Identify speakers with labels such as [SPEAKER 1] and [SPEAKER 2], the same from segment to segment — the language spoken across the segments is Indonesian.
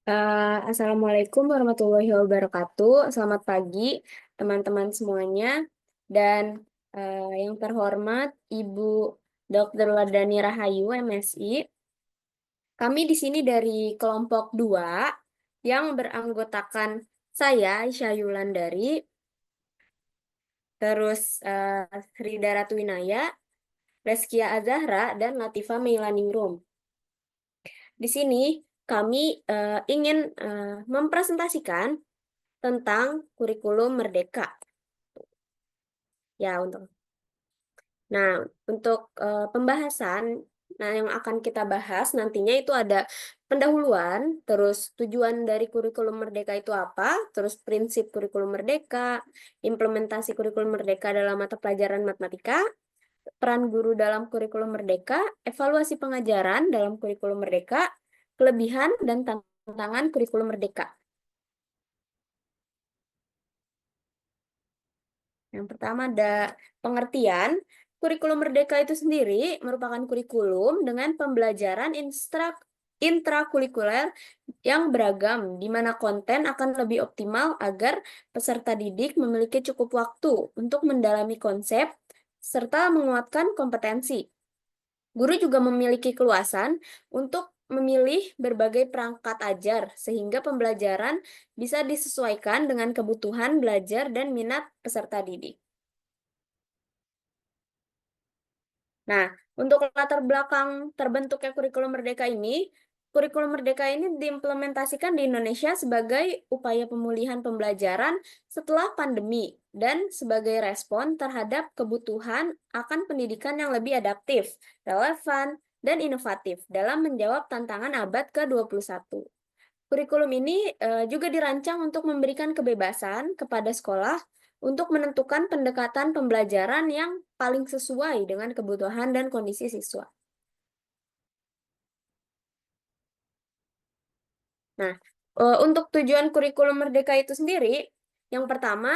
[SPEAKER 1] Assalamualaikum warahmatullahi wabarakatuh. Selamat pagi, teman-teman semuanya. Dan yang terhormat Ibu Dr. Wardani Rahayu, MSI. Kami di sini dari kelompok 2 yang beranggotakan saya, Aisyah Yulandari, terus Rida Ratwinaya, Reskia Azahra, dan Latifa Meilaningrum. Di sini kami ingin mempresentasikan tentang kurikulum Merdeka. Ya, Nah, untuk pembahasan yang akan kita bahas nantinya itu ada pendahuluan, terus tujuan dari kurikulum Merdeka itu apa, terus prinsip kurikulum Merdeka, implementasi kurikulum Merdeka dalam mata pelajaran matematika, peran guru dalam kurikulum Merdeka, evaluasi pengajaran dalam kurikulum Merdeka, kelebihan dan tantangan kurikulum Merdeka. Yang pertama ada pengertian. Kurikulum Merdeka itu sendiri merupakan kurikulum dengan pembelajaran intrakurikuler yang beragam, di mana konten akan lebih optimal agar peserta didik memiliki cukup waktu untuk mendalami konsep serta menguatkan kompetensi. Guru juga memiliki keluasan untuk memilih berbagai perangkat ajar, sehingga pembelajaran bisa disesuaikan dengan kebutuhan belajar dan minat peserta didik. Nah, untuk latar belakang terbentuknya kurikulum Merdeka ini, kurikulum Merdeka ini diimplementasikan di Indonesia sebagai upaya pemulihan pembelajaran setelah pandemi dan sebagai respon terhadap kebutuhan akan pendidikan yang lebih adaptif, relevan, dan inovatif dalam menjawab tantangan abad ke-21. Kurikulum ini juga dirancang untuk memberikan kebebasan kepada sekolah untuk menentukan pendekatan pembelajaran yang paling sesuai dengan kebutuhan dan kondisi siswa. Nah, untuk tujuan kurikulum Merdeka itu sendiri, yang pertama,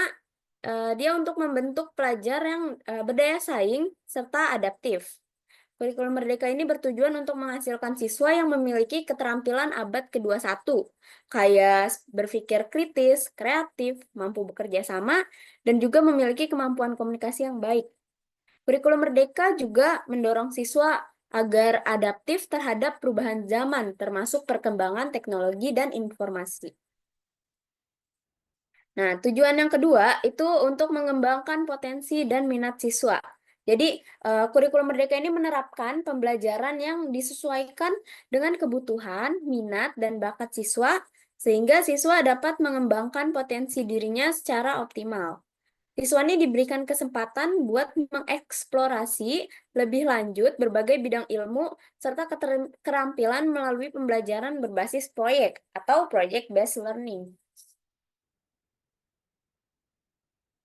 [SPEAKER 1] dia untuk membentuk pelajar yang berdaya saing serta adaptif. Kurikulum Merdeka ini bertujuan untuk menghasilkan siswa yang memiliki keterampilan abad ke-21, kayak berpikir kritis, kreatif, mampu bekerja sama, dan juga memiliki kemampuan komunikasi yang baik. Kurikulum Merdeka juga mendorong siswa agar adaptif terhadap perubahan zaman, termasuk perkembangan teknologi dan informasi. Nah, tujuan yang kedua itu untuk mengembangkan potensi dan minat siswa. Jadi, kurikulum Merdeka ini menerapkan pembelajaran yang disesuaikan dengan kebutuhan, minat, dan bakat siswa, sehingga siswa dapat mengembangkan potensi dirinya secara optimal. Siswa ini diberikan kesempatan buat mengeksplorasi lebih lanjut berbagai bidang ilmu serta keterampilan melalui pembelajaran berbasis proyek atau project-based learning.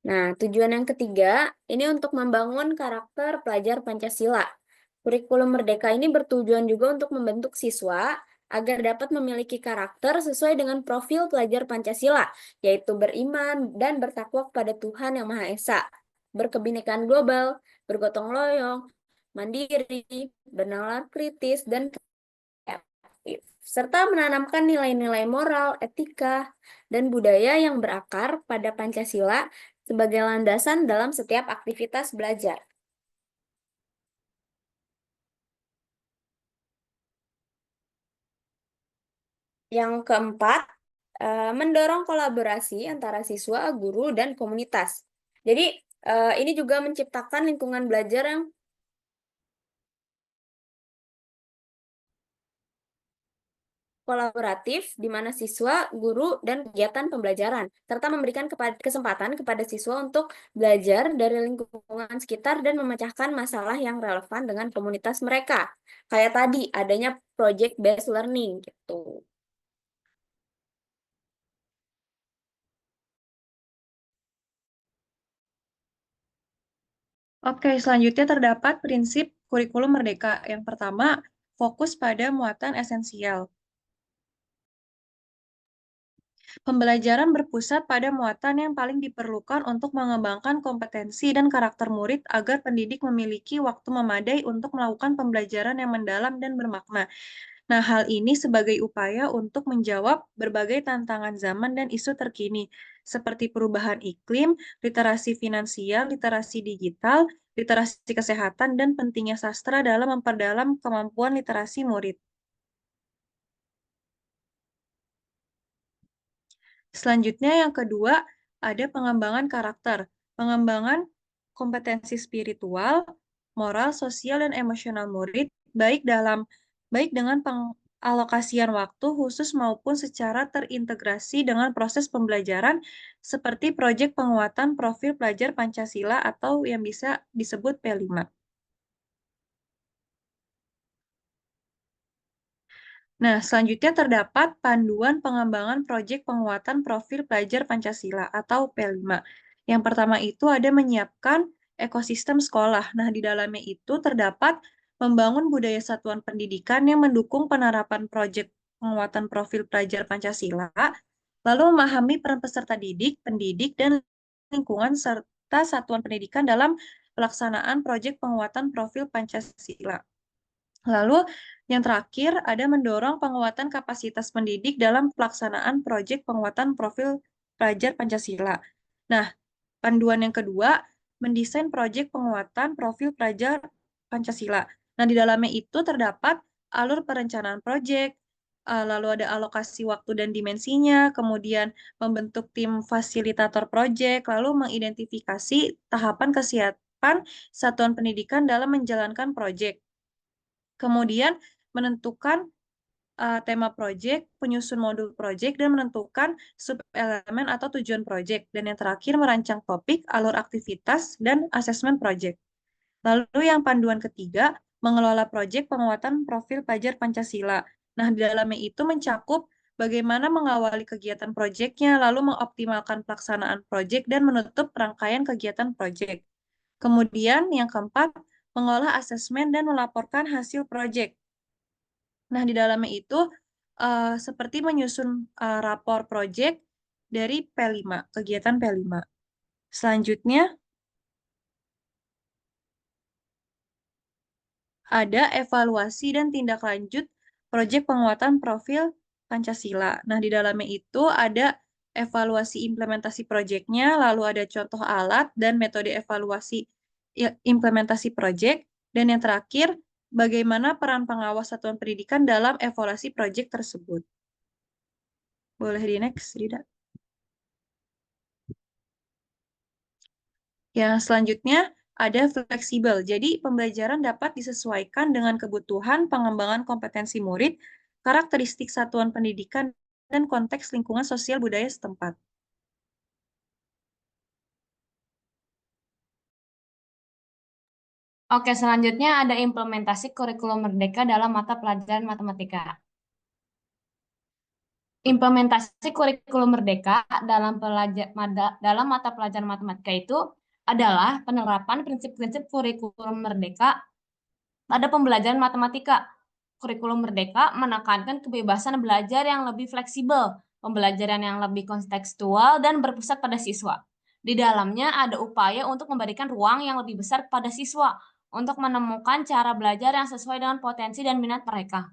[SPEAKER 1] Nah, tujuan yang ketiga, ini untuk membangun karakter pelajar Pancasila. Kurikulum Merdeka ini bertujuan juga untuk membentuk siswa agar dapat memiliki karakter sesuai dengan profil pelajar Pancasila, yaitu beriman dan bertakwa kepada Tuhan Yang Maha Esa, berkebinekaan global, bergotong royong, mandiri, bernalar kritis, dan kreatif, serta menanamkan nilai-nilai moral, etika, dan budaya yang berakar pada Pancasila sebagai landasan dalam setiap aktivitas belajar. Yang keempat, mendorong kolaborasi antara siswa, guru, dan komunitas. Jadi, ini juga menciptakan lingkungan belajar yang kolaboratif, di mana siswa, guru, dan kegiatan pembelajaran, serta memberikan kesempatan kepada siswa untuk belajar dari lingkungan sekitar dan memecahkan masalah yang relevan dengan komunitas mereka. Kayak tadi, adanya project-based learning, gitu.
[SPEAKER 2] Oke, selanjutnya terdapat prinsip kurikulum merdeka. Yang pertama, fokus pada muatan esensial. Pembelajaran berpusat pada muatan yang paling diperlukan untuk mengembangkan kompetensi dan karakter murid agar pendidik memiliki waktu memadai untuk melakukan pembelajaran yang mendalam dan bermakna. Nah, hal ini sebagai upaya untuk menjawab berbagai tantangan zaman dan isu terkini, seperti perubahan iklim, literasi finansial, literasi digital, literasi kesehatan, dan pentingnya sastra dalam memperdalam kemampuan literasi murid. Selanjutnya yang kedua, ada pengembangan karakter. Pengembangan kompetensi spiritual, moral, sosial, dan emosional murid, baik dengan pengalokasian waktu khusus maupun secara terintegrasi dengan proses pembelajaran seperti proyek penguatan profil pelajar Pancasila atau yang bisa disebut P5. Nah, selanjutnya terdapat panduan pengembangan proyek penguatan profil pelajar Pancasila atau P5. Yang pertama itu ada menyiapkan ekosistem sekolah. Nah, di dalamnya itu terdapat membangun budaya satuan pendidikan yang mendukung penerapan proyek penguatan profil pelajar Pancasila, lalu memahami peran peserta didik, pendidik, dan lingkungan serta satuan pendidikan dalam pelaksanaan proyek penguatan profil Pancasila. Lalu yang terakhir ada mendorong penguatan kapasitas pendidik dalam pelaksanaan proyek penguatan profil pelajar Pancasila. Nah, panduan yang kedua, mendesain proyek penguatan profil pelajar Pancasila. Nah, di dalamnya itu terdapat alur perencanaan proyek, lalu ada alokasi waktu dan dimensinya, kemudian membentuk tim fasilitator proyek, lalu mengidentifikasi tahapan kesiapan satuan pendidikan dalam menjalankan proyek. Kemudian menentukan tema proyek, penyusun modul proyek, dan menentukan sub-elemen atau tujuan proyek. Dan yang terakhir merancang topik, alur aktivitas, dan asesmen proyek. Lalu yang panduan ketiga, mengelola proyek penguatan profil pelajar Pancasila. Nah, di dalamnya itu mencakup bagaimana mengawali kegiatan proyeknya, lalu mengoptimalkan pelaksanaan proyek, dan menutup rangkaian kegiatan proyek. Kemudian yang keempat, mengolah asesmen dan melaporkan hasil proyek. Nah, di dalamnya itu seperti menyusun rapor proyek dari P5, kegiatan P5. Selanjutnya, ada evaluasi dan tindak lanjut proyek penguatan profil Pancasila. Nah, di dalamnya itu ada evaluasi implementasi proyeknya, lalu ada contoh alat dan metode evaluasi implementasi proyek, dan yang terakhir, bagaimana peran pengawas satuan pendidikan dalam evaluasi proyek tersebut. Boleh di next, Rida. Yang selanjutnya ada fleksibel. Jadi pembelajaran dapat disesuaikan dengan kebutuhan pengembangan kompetensi murid, karakteristik satuan pendidikan, dan konteks lingkungan sosial budaya setempat.
[SPEAKER 1] Oke, selanjutnya ada implementasi kurikulum merdeka dalam mata pelajaran matematika. Implementasi kurikulum merdeka dalam mata pelajaran matematika itu adalah penerapan prinsip-prinsip kurikulum merdeka pada pembelajaran matematika. Kurikulum merdeka menekankan kebebasan belajar yang lebih fleksibel, pembelajaran yang lebih kontekstual, dan berpusat pada siswa. Di dalamnya ada upaya untuk memberikan ruang yang lebih besar kepada siswa untuk menemukan cara belajar yang sesuai dengan potensi dan minat mereka.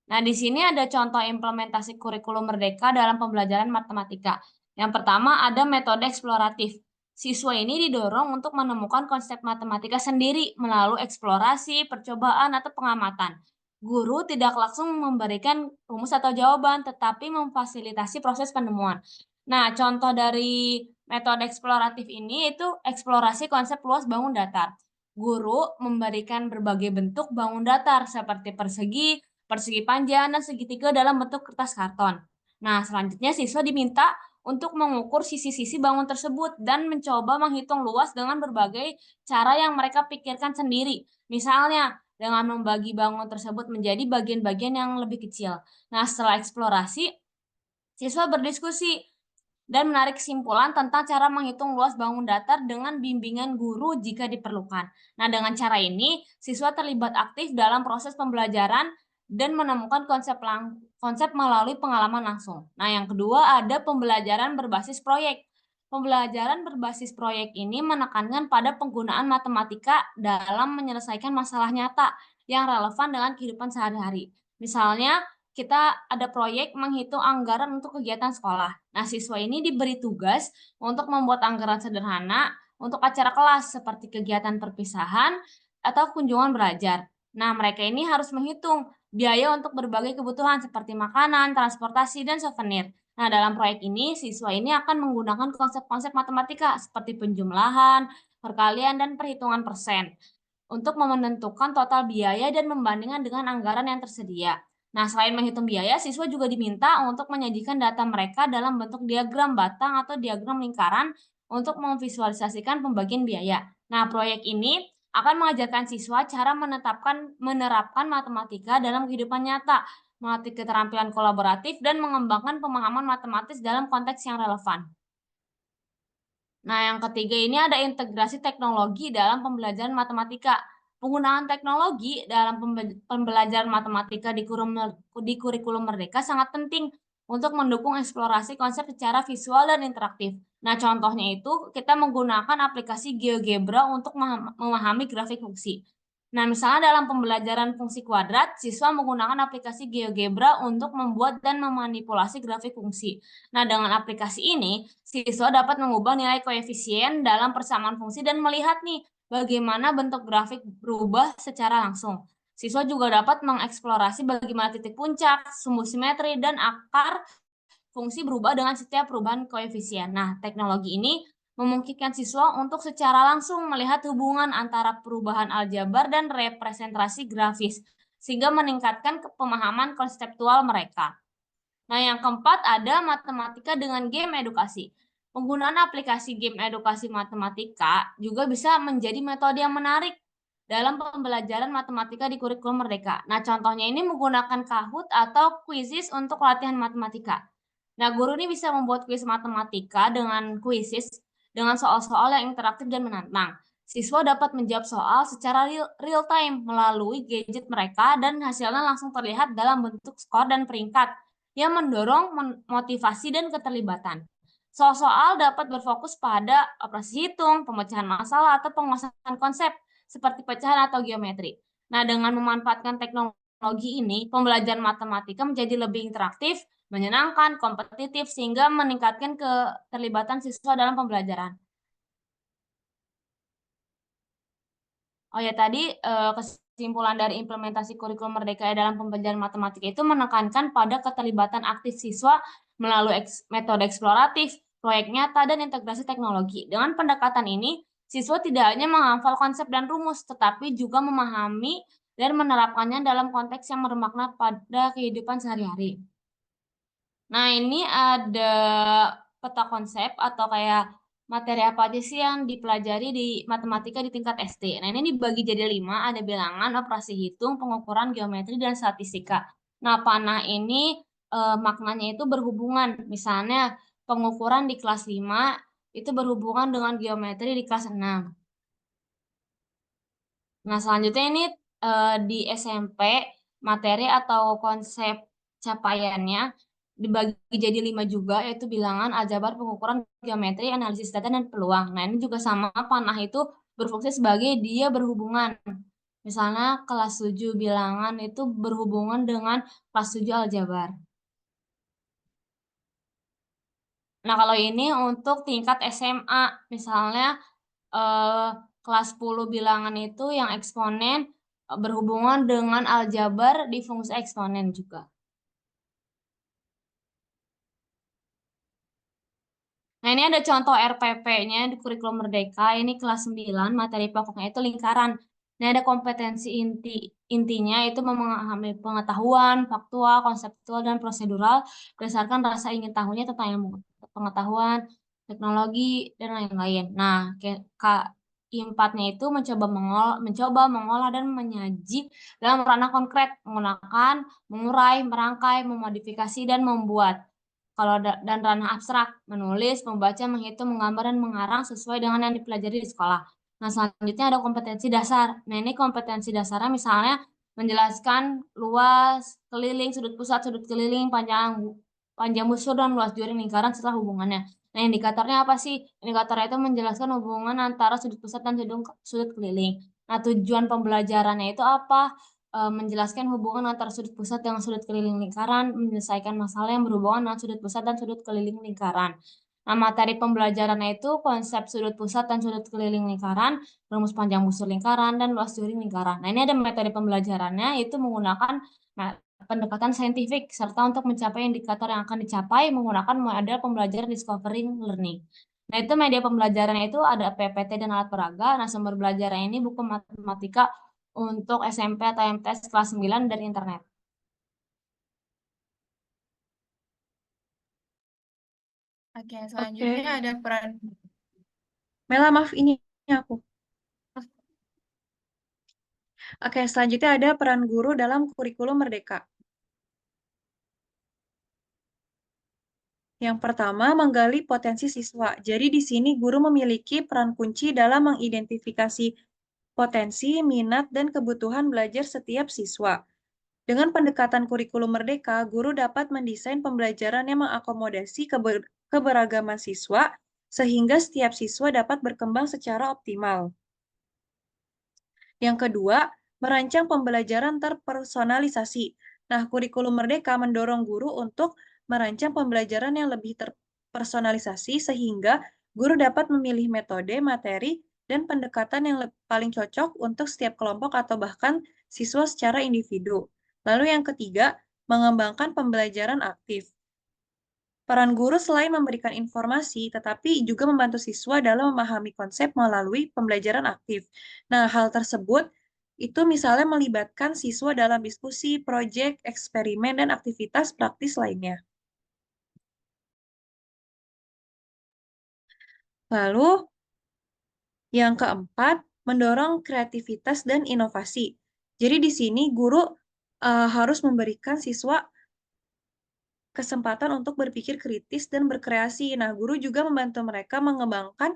[SPEAKER 1] Nah, di sini ada contoh implementasi kurikulum merdeka dalam pembelajaran matematika. Yang pertama ada metode eksploratif. Siswa ini didorong untuk menemukan konsep matematika sendiri melalui eksplorasi, percobaan, atau pengamatan. Guru tidak langsung memberikan rumus atau jawaban, tetapi memfasilitasi proses penemuan. Nah, contoh dari metode eksploratif ini itu eksplorasi konsep luas bangun datar. Guru memberikan berbagai bentuk bangun datar seperti persegi, persegi panjang, dan segitiga dalam bentuk kertas karton. Nah, selanjutnya siswa diminta untuk mengukur sisi-sisi bangun tersebut dan mencoba menghitung luas dengan berbagai cara yang mereka pikirkan sendiri. Misalnya, dengan membagi bangun tersebut menjadi bagian-bagian yang lebih kecil. Nah, setelah eksplorasi, siswa berdiskusi dan menarik kesimpulan tentang cara menghitung luas bangun datar dengan bimbingan guru jika diperlukan. Nah, dengan cara ini, siswa terlibat aktif dalam proses pembelajaran dan menemukan konsep melalui pengalaman langsung. Nah, yang kedua ada pembelajaran berbasis proyek. Pembelajaran berbasis proyek ini menekankan pada penggunaan matematika dalam menyelesaikan masalah nyata.
[SPEAKER 3] yang relevan dengan kehidupan sehari-hari. Misalnya, kita ada proyek menghitung anggaran untuk kegiatan sekolah. Nah, siswa ini diberi tugas untuk membuat anggaran sederhana untuk acara kelas seperti kegiatan perpisahan atau kunjungan belajar. Nah, mereka ini harus menghitung biaya untuk berbagai kebutuhan seperti makanan, transportasi, dan souvenir. Nah, dalam proyek ini, siswa ini akan menggunakan konsep-konsep matematika seperti penjumlahan, perkalian, dan perhitungan persen untuk menentukan total biaya dan membandingkan dengan anggaran yang tersedia. Nah, selain menghitung biaya, siswa juga diminta untuk menyajikan data mereka dalam bentuk diagram batang atau diagram lingkaran untuk memvisualisasikan pembagian biaya. Nah, proyek ini akan mengajarkan siswa cara menerapkan matematika dalam kehidupan nyata, melatih keterampilan kolaboratif, dan mengembangkan pemahaman matematis dalam konteks yang relevan. Nah, yang ketiga ini ada integrasi teknologi dalam pembelajaran matematika. Penggunaan teknologi dalam pembelajaran matematika di kurikulum Merdeka sangat penting untuk mendukung eksplorasi konsep secara visual dan interaktif. Nah, contohnya itu kita menggunakan aplikasi GeoGebra untuk memahami grafik fungsi. Nah, misalnya dalam pembelajaran fungsi kuadrat, siswa menggunakan aplikasi GeoGebra untuk membuat dan memanipulasi grafik fungsi. Nah, dengan aplikasi ini, siswa dapat mengubah nilai koefisien dalam persamaan fungsi dan melihat nih bagaimana bentuk grafik berubah secara langsung. Siswa juga dapat mengeksplorasi bagaimana titik puncak, sumbu simetri, dan akar fungsi berubah dengan setiap perubahan koefisien. Nah, teknologi ini memungkinkan siswa untuk secara langsung melihat hubungan antara perubahan aljabar dan representasi grafis, sehingga meningkatkan pemahaman konseptual mereka. Nah, yang keempat ada matematika dengan game edukasi. Penggunaan aplikasi game edukasi matematika juga bisa menjadi metode yang menarik dalam pembelajaran matematika di kurikulum Merdeka. Nah, contohnya ini menggunakan Kahoot atau Quizzes untuk latihan matematika. Nah, guru ini bisa membuat kuis matematika dengan Quizzes dengan soal-soal yang interaktif dan menantang. Siswa dapat menjawab soal secara real time melalui gadget mereka dan hasilnya langsung terlihat dalam bentuk skor dan peringkat yang mendorong motivasi dan keterlibatan. Soal-soal dapat berfokus pada operasi hitung, pemecahan masalah, atau penguasaan konsep seperti pecahan atau geometri. Nah, dengan memanfaatkan teknologi ini, pembelajaran matematika menjadi lebih interaktif, menyenangkan, kompetitif, sehingga meningkatkan keterlibatan siswa dalam pembelajaran. Oh ya, tadi kesimpulan dari implementasi kurikulum Merdeka dalam pembelajaran matematika itu menekankan pada keterlibatan aktif siswa melalui metode eksploratif, proyek nyata, dan integrasi teknologi. Dengan pendekatan ini, siswa tidak hanya menghafal konsep dan rumus, tetapi juga memahami dan menerapkannya dalam konteks yang bermakna pada kehidupan sehari-hari. Nah, ini ada peta konsep atau kayak materi apa aja sih yang dipelajari di matematika di tingkat SD. Nah, ini dibagi jadi 5, ada bilangan, operasi hitung, pengukuran geometri, dan statistika. Nah, panah ini maknanya itu berhubungan. Misalnya, pengukuran di kelas 5 itu berhubungan dengan geometri di kelas 6. Nah, selanjutnya ini di SMP, materi atau konsep capaiannya dibagi jadi 5 juga, yaitu bilangan, aljabar, pengukuran geometri, analisis data, dan peluang. Nah, ini juga sama, panah itu berfungsi sebagai dia berhubungan. Misalnya kelas 7 bilangan itu berhubungan dengan kelas 7 aljabar. Nah, kalau ini untuk tingkat SMA, misalnya kelas 10 bilangan itu yang eksponen berhubungan dengan aljabar di fungsi eksponen juga. Nah, ini ada contoh RPP-nya di kurikulum Merdeka. Ini kelas 9, materi pokoknya itu lingkaran. Ini ada kompetensi intinya itu memahami pengetahuan, faktual, konseptual, dan prosedural berdasarkan rasa ingin tahunya tentang ilmu pengetahuan, teknologi, dan lain-lain. Nah, I4-nya itu mencoba mengolah dan menyaji dalam ranah konkret, menggunakan, mengurai, merangkai, memodifikasi, dan membuat. Kalau dan ranah abstrak, menulis, membaca, menghitung, menggambar, dan mengarang sesuai dengan yang dipelajari di sekolah. Nah, selanjutnya ada kompetensi dasar. Nah, ini kompetensi dasarnya misalnya menjelaskan luas, keliling, sudut pusat, sudut keliling, panjang busur, dan luas juring lingkaran setelah hubungannya. Nah, indikatornya apa sih? Indikatornya itu menjelaskan hubungan antara sudut pusat dan sudut keliling. Nah, tujuan pembelajarannya itu apa? menjelaskan hubungan antara sudut pusat dengan sudut keliling lingkaran, menyelesaikan masalah yang berhubungan dengan sudut pusat dan sudut keliling lingkaran. Nah, materi pembelajarannya itu konsep sudut pusat dan sudut keliling lingkaran, rumus panjang busur lingkaran, dan luas juring lingkaran. Nah, ini ada materi pembelajarannya, itu menggunakan pendekatan saintifik, serta untuk mencapai indikator yang akan dicapai menggunakan model pembelajaran discovering learning. Nah, itu media pembelajarannya itu ada PPT dan alat peraga. Nah, sumber belajarnya ini buku matematika untuk SMP atau MTS kelas 9 dari internet.
[SPEAKER 4] Oke, selanjutnya ada peran.
[SPEAKER 2] Mela, maaf, ini aku. Oke, selanjutnya ada peran guru dalam kurikulum Merdeka. Yang pertama, menggali potensi siswa. Jadi di sini guru memiliki peran kunci dalam mengidentifikasi potensi, minat, dan kebutuhan belajar setiap siswa. Dengan pendekatan kurikulum Merdeka, guru dapat mendesain pembelajaran yang mengakomodasi keberagaman siswa, sehingga setiap siswa dapat berkembang secara optimal. Yang kedua, merancang pembelajaran terpersonalisasi. Nah, kurikulum Merdeka mendorong guru untuk merancang pembelajaran yang lebih terpersonalisasi sehingga guru dapat memilih metode, materi, dan pendekatan yang paling cocok untuk setiap kelompok atau bahkan siswa secara individu. Lalu yang ketiga, mengembangkan pembelajaran aktif. Peran guru selain memberikan informasi, tetapi juga membantu siswa dalam memahami konsep melalui pembelajaran aktif. Nah, hal tersebut itu misalnya melibatkan siswa dalam diskusi, proyek, eksperimen, dan aktivitas praktis lainnya. Lalu, yang keempat, mendorong kreativitas dan inovasi. Jadi di sini guru harus memberikan siswa kesempatan untuk berpikir kritis dan berkreasi. Nah, guru juga membantu mereka mengembangkan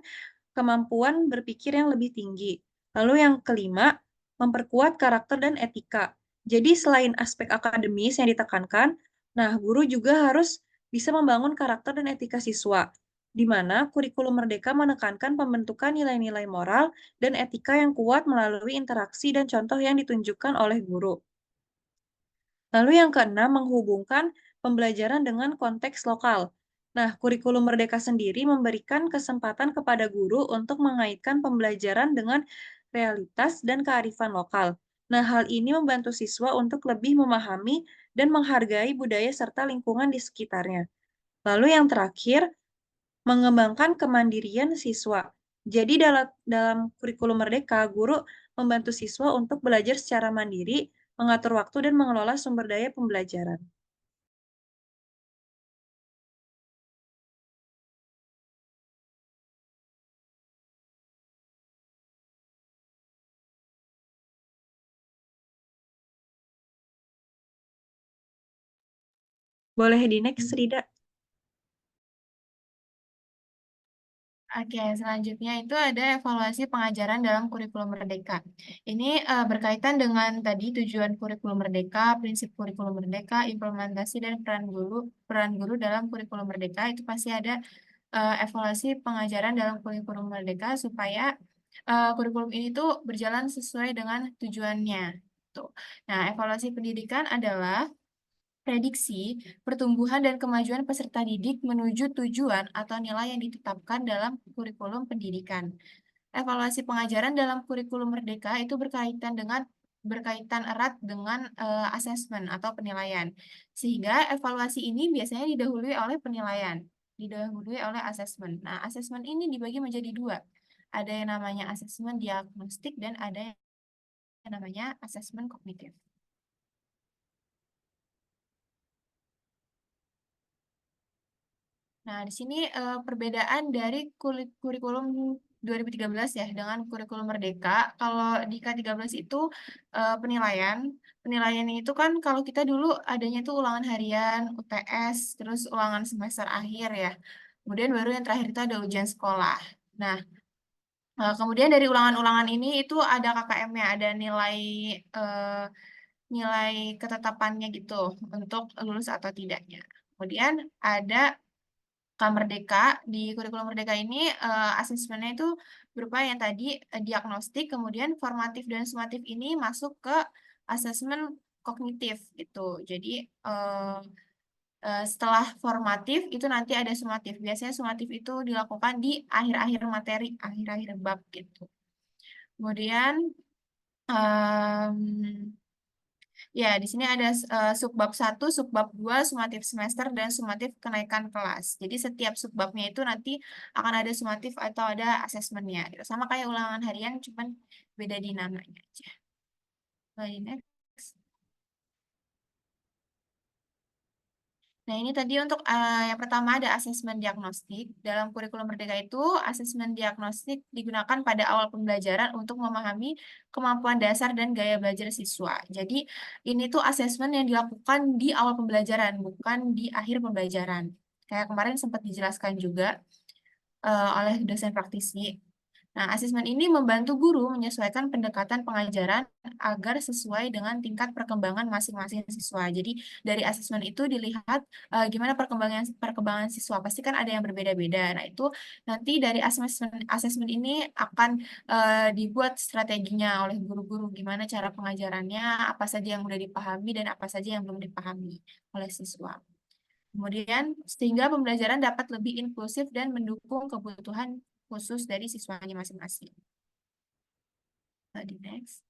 [SPEAKER 2] kemampuan berpikir yang lebih tinggi. Lalu yang kelima, memperkuat karakter dan etika. Jadi selain aspek akademis yang ditekankan, nah guru juga harus bisa membangun karakter dan etika siswa, di mana kurikulum Merdeka menekankan pembentukan nilai-nilai moral dan etika yang kuat melalui interaksi dan contoh yang ditunjukkan oleh guru. Lalu yang keenam, menghubungkan pembelajaran dengan konteks lokal. Nah, kurikulum Merdeka sendiri memberikan kesempatan kepada guru untuk mengaitkan pembelajaran dengan realitas dan kearifan lokal. Nah, hal ini membantu siswa untuk lebih memahami dan menghargai budaya serta lingkungan di sekitarnya. Lalu yang terakhir, mengembangkan kemandirian siswa. Jadi dalam kurikulum Merdeka, guru membantu siswa untuk belajar secara mandiri, mengatur waktu, dan mengelola sumber daya pembelajaran. Boleh di next, Rida.
[SPEAKER 4] Oke, selanjutnya itu ada evaluasi pengajaran dalam kurikulum Merdeka. Ini berkaitan dengan tadi tujuan kurikulum Merdeka, prinsip kurikulum Merdeka, implementasi dan peran guru dalam kurikulum Merdeka itu pasti ada evaluasi pengajaran dalam kurikulum Merdeka supaya kurikulum ini tuh berjalan sesuai dengan tujuannya. Tuh. Nah, evaluasi pendidikan adalah prediksi pertumbuhan dan kemajuan peserta didik menuju tujuan atau nilai yang ditetapkan dalam kurikulum pendidikan. Evaluasi pengajaran dalam kurikulum Merdeka itu berkaitan erat dengan asesmen atau penilaian. Sehingga evaluasi ini biasanya didahului oleh penilaian, didahului oleh asesmen. Nah, asesmen ini dibagi menjadi dua. Ada yang namanya asesmen diagnostik dan ada yang namanya asesmen kognitif. Nah, di sini perbedaan dari kurikulum 2013 ya dengan kurikulum Merdeka. Kalau di K13 itu penilaian. Penilaian itu kan kalau kita dulu adanya itu ulangan harian, UTS, terus ulangan semester akhir ya. Kemudian baru yang terakhir itu ada ujian sekolah. Nah, kemudian dari ulangan-ulangan ini itu ada KKM-nya, ada nilai ketetapannya gitu untuk lulus atau tidaknya. Kemudian ada Merdeka, di kurikulum Merdeka ini asesmennya itu berupa yang tadi diagnostik, kemudian formatif dan sumatif ini masuk ke asesmen kognitif gitu. Jadi setelah formatif itu nanti ada sumatif. Biasanya sumatif itu dilakukan di akhir-akhir materi, akhir-akhir bab gitu. Kemudian ya di sini ada subbab 1, subbab 2, sumatif semester dan sumatif kenaikan kelas. Jadi setiap subbabnya itu nanti akan ada sumatif atau ada asesmennya. Gitu. Sama kayak ulangan harian, cuman beda di namanya aja. Next. Nah, ini tadi untuk yang pertama ada asesmen diagnostik. Dalam kurikulum Merdeka itu, asesmen diagnostik digunakan pada awal pembelajaran untuk memahami kemampuan dasar dan gaya belajar siswa. Jadi, ini tuh asesmen yang dilakukan di awal pembelajaran, bukan di akhir pembelajaran. Kayak kemarin sempat dijelaskan juga oleh dosen praktisi. Nah, asesmen ini membantu guru menyesuaikan pendekatan pengajaran agar sesuai dengan tingkat perkembangan masing-masing siswa. Jadi, dari asesmen itu dilihat gimana perkembangan siswa. Pasti kan ada yang berbeda-beda. Nah, itu nanti dari asesmen ini akan dibuat strateginya oleh guru-guru. Gimana cara pengajarannya, apa saja yang sudah dipahami, dan apa saja yang belum dipahami oleh siswa. Kemudian, sehingga pembelajaran dapat lebih inklusif dan mendukung kebutuhan khusus dari siswanya masing-masing. Di next.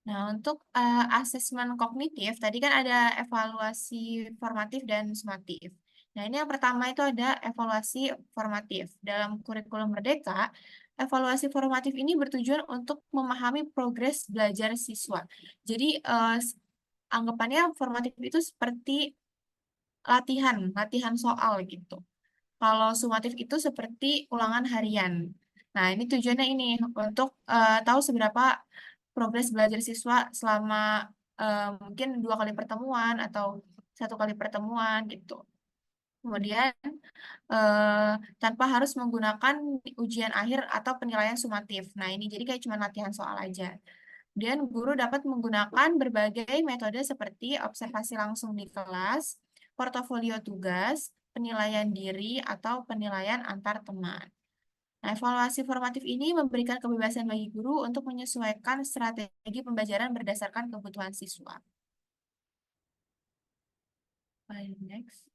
[SPEAKER 4] Nah, untuk asesmen kognitif, tadi kan ada evaluasi formatif dan sumatif. Nah, ini yang pertama itu ada evaluasi formatif. Dalam kurikulum Merdeka, evaluasi formatif ini bertujuan untuk memahami progres belajar siswa. Jadi, anggapannya formatif itu seperti latihan soal gitu. Kalau sumatif itu seperti ulangan harian. Nah, ini tujuannya ini untuk tahu seberapa progres belajar siswa selama mungkin 2 kali pertemuan atau 1 kali pertemuan gitu. Kemudian tanpa harus menggunakan ujian akhir atau penilaian sumatif. Nah, ini jadi kayak cuma latihan soal aja. Kemudian guru dapat menggunakan berbagai metode seperti observasi langsung di kelas, portofolio tugas, penilaian diri, atau penilaian antar teman. Nah, evaluasi formatif ini memberikan kebebasan bagi guru untuk menyesuaikan strategi pembelajaran berdasarkan kebutuhan siswa. Next.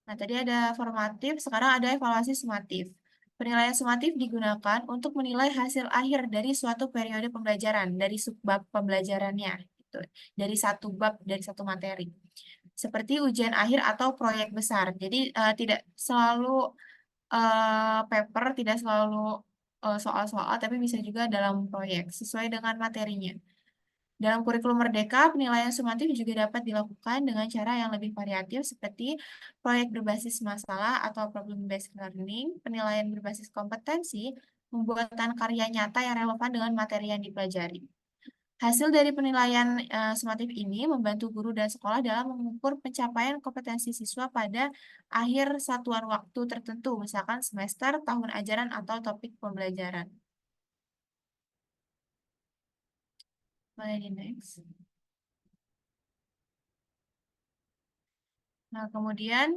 [SPEAKER 4] Nah, tadi ada formatif, sekarang ada evaluasi sumatif. Penilaian sumatif digunakan untuk menilai hasil akhir dari suatu periode pembelajaran, dari subbab pembelajarannya, gitu. Dari satu bab, dari satu materi. Seperti ujian akhir atau proyek besar. Jadi, tidak selalu paper, tidak selalu soal-soal, tapi bisa juga dalam proyek, sesuai dengan materinya. Dalam kurikulum Merdeka, penilaian sumatif juga dapat dilakukan dengan cara yang lebih variatif seperti proyek berbasis masalah atau problem-based learning, penilaian berbasis kompetensi, pembuatan karya nyata yang relevan dengan materi yang dipelajari. Hasil dari penilaian sumatif ini membantu guru dan sekolah dalam mengukur pencapaian kompetensi siswa pada akhir satuan waktu tertentu, misalkan semester, tahun ajaran, atau topik pembelajaran. Boleh di next. Nah, kemudian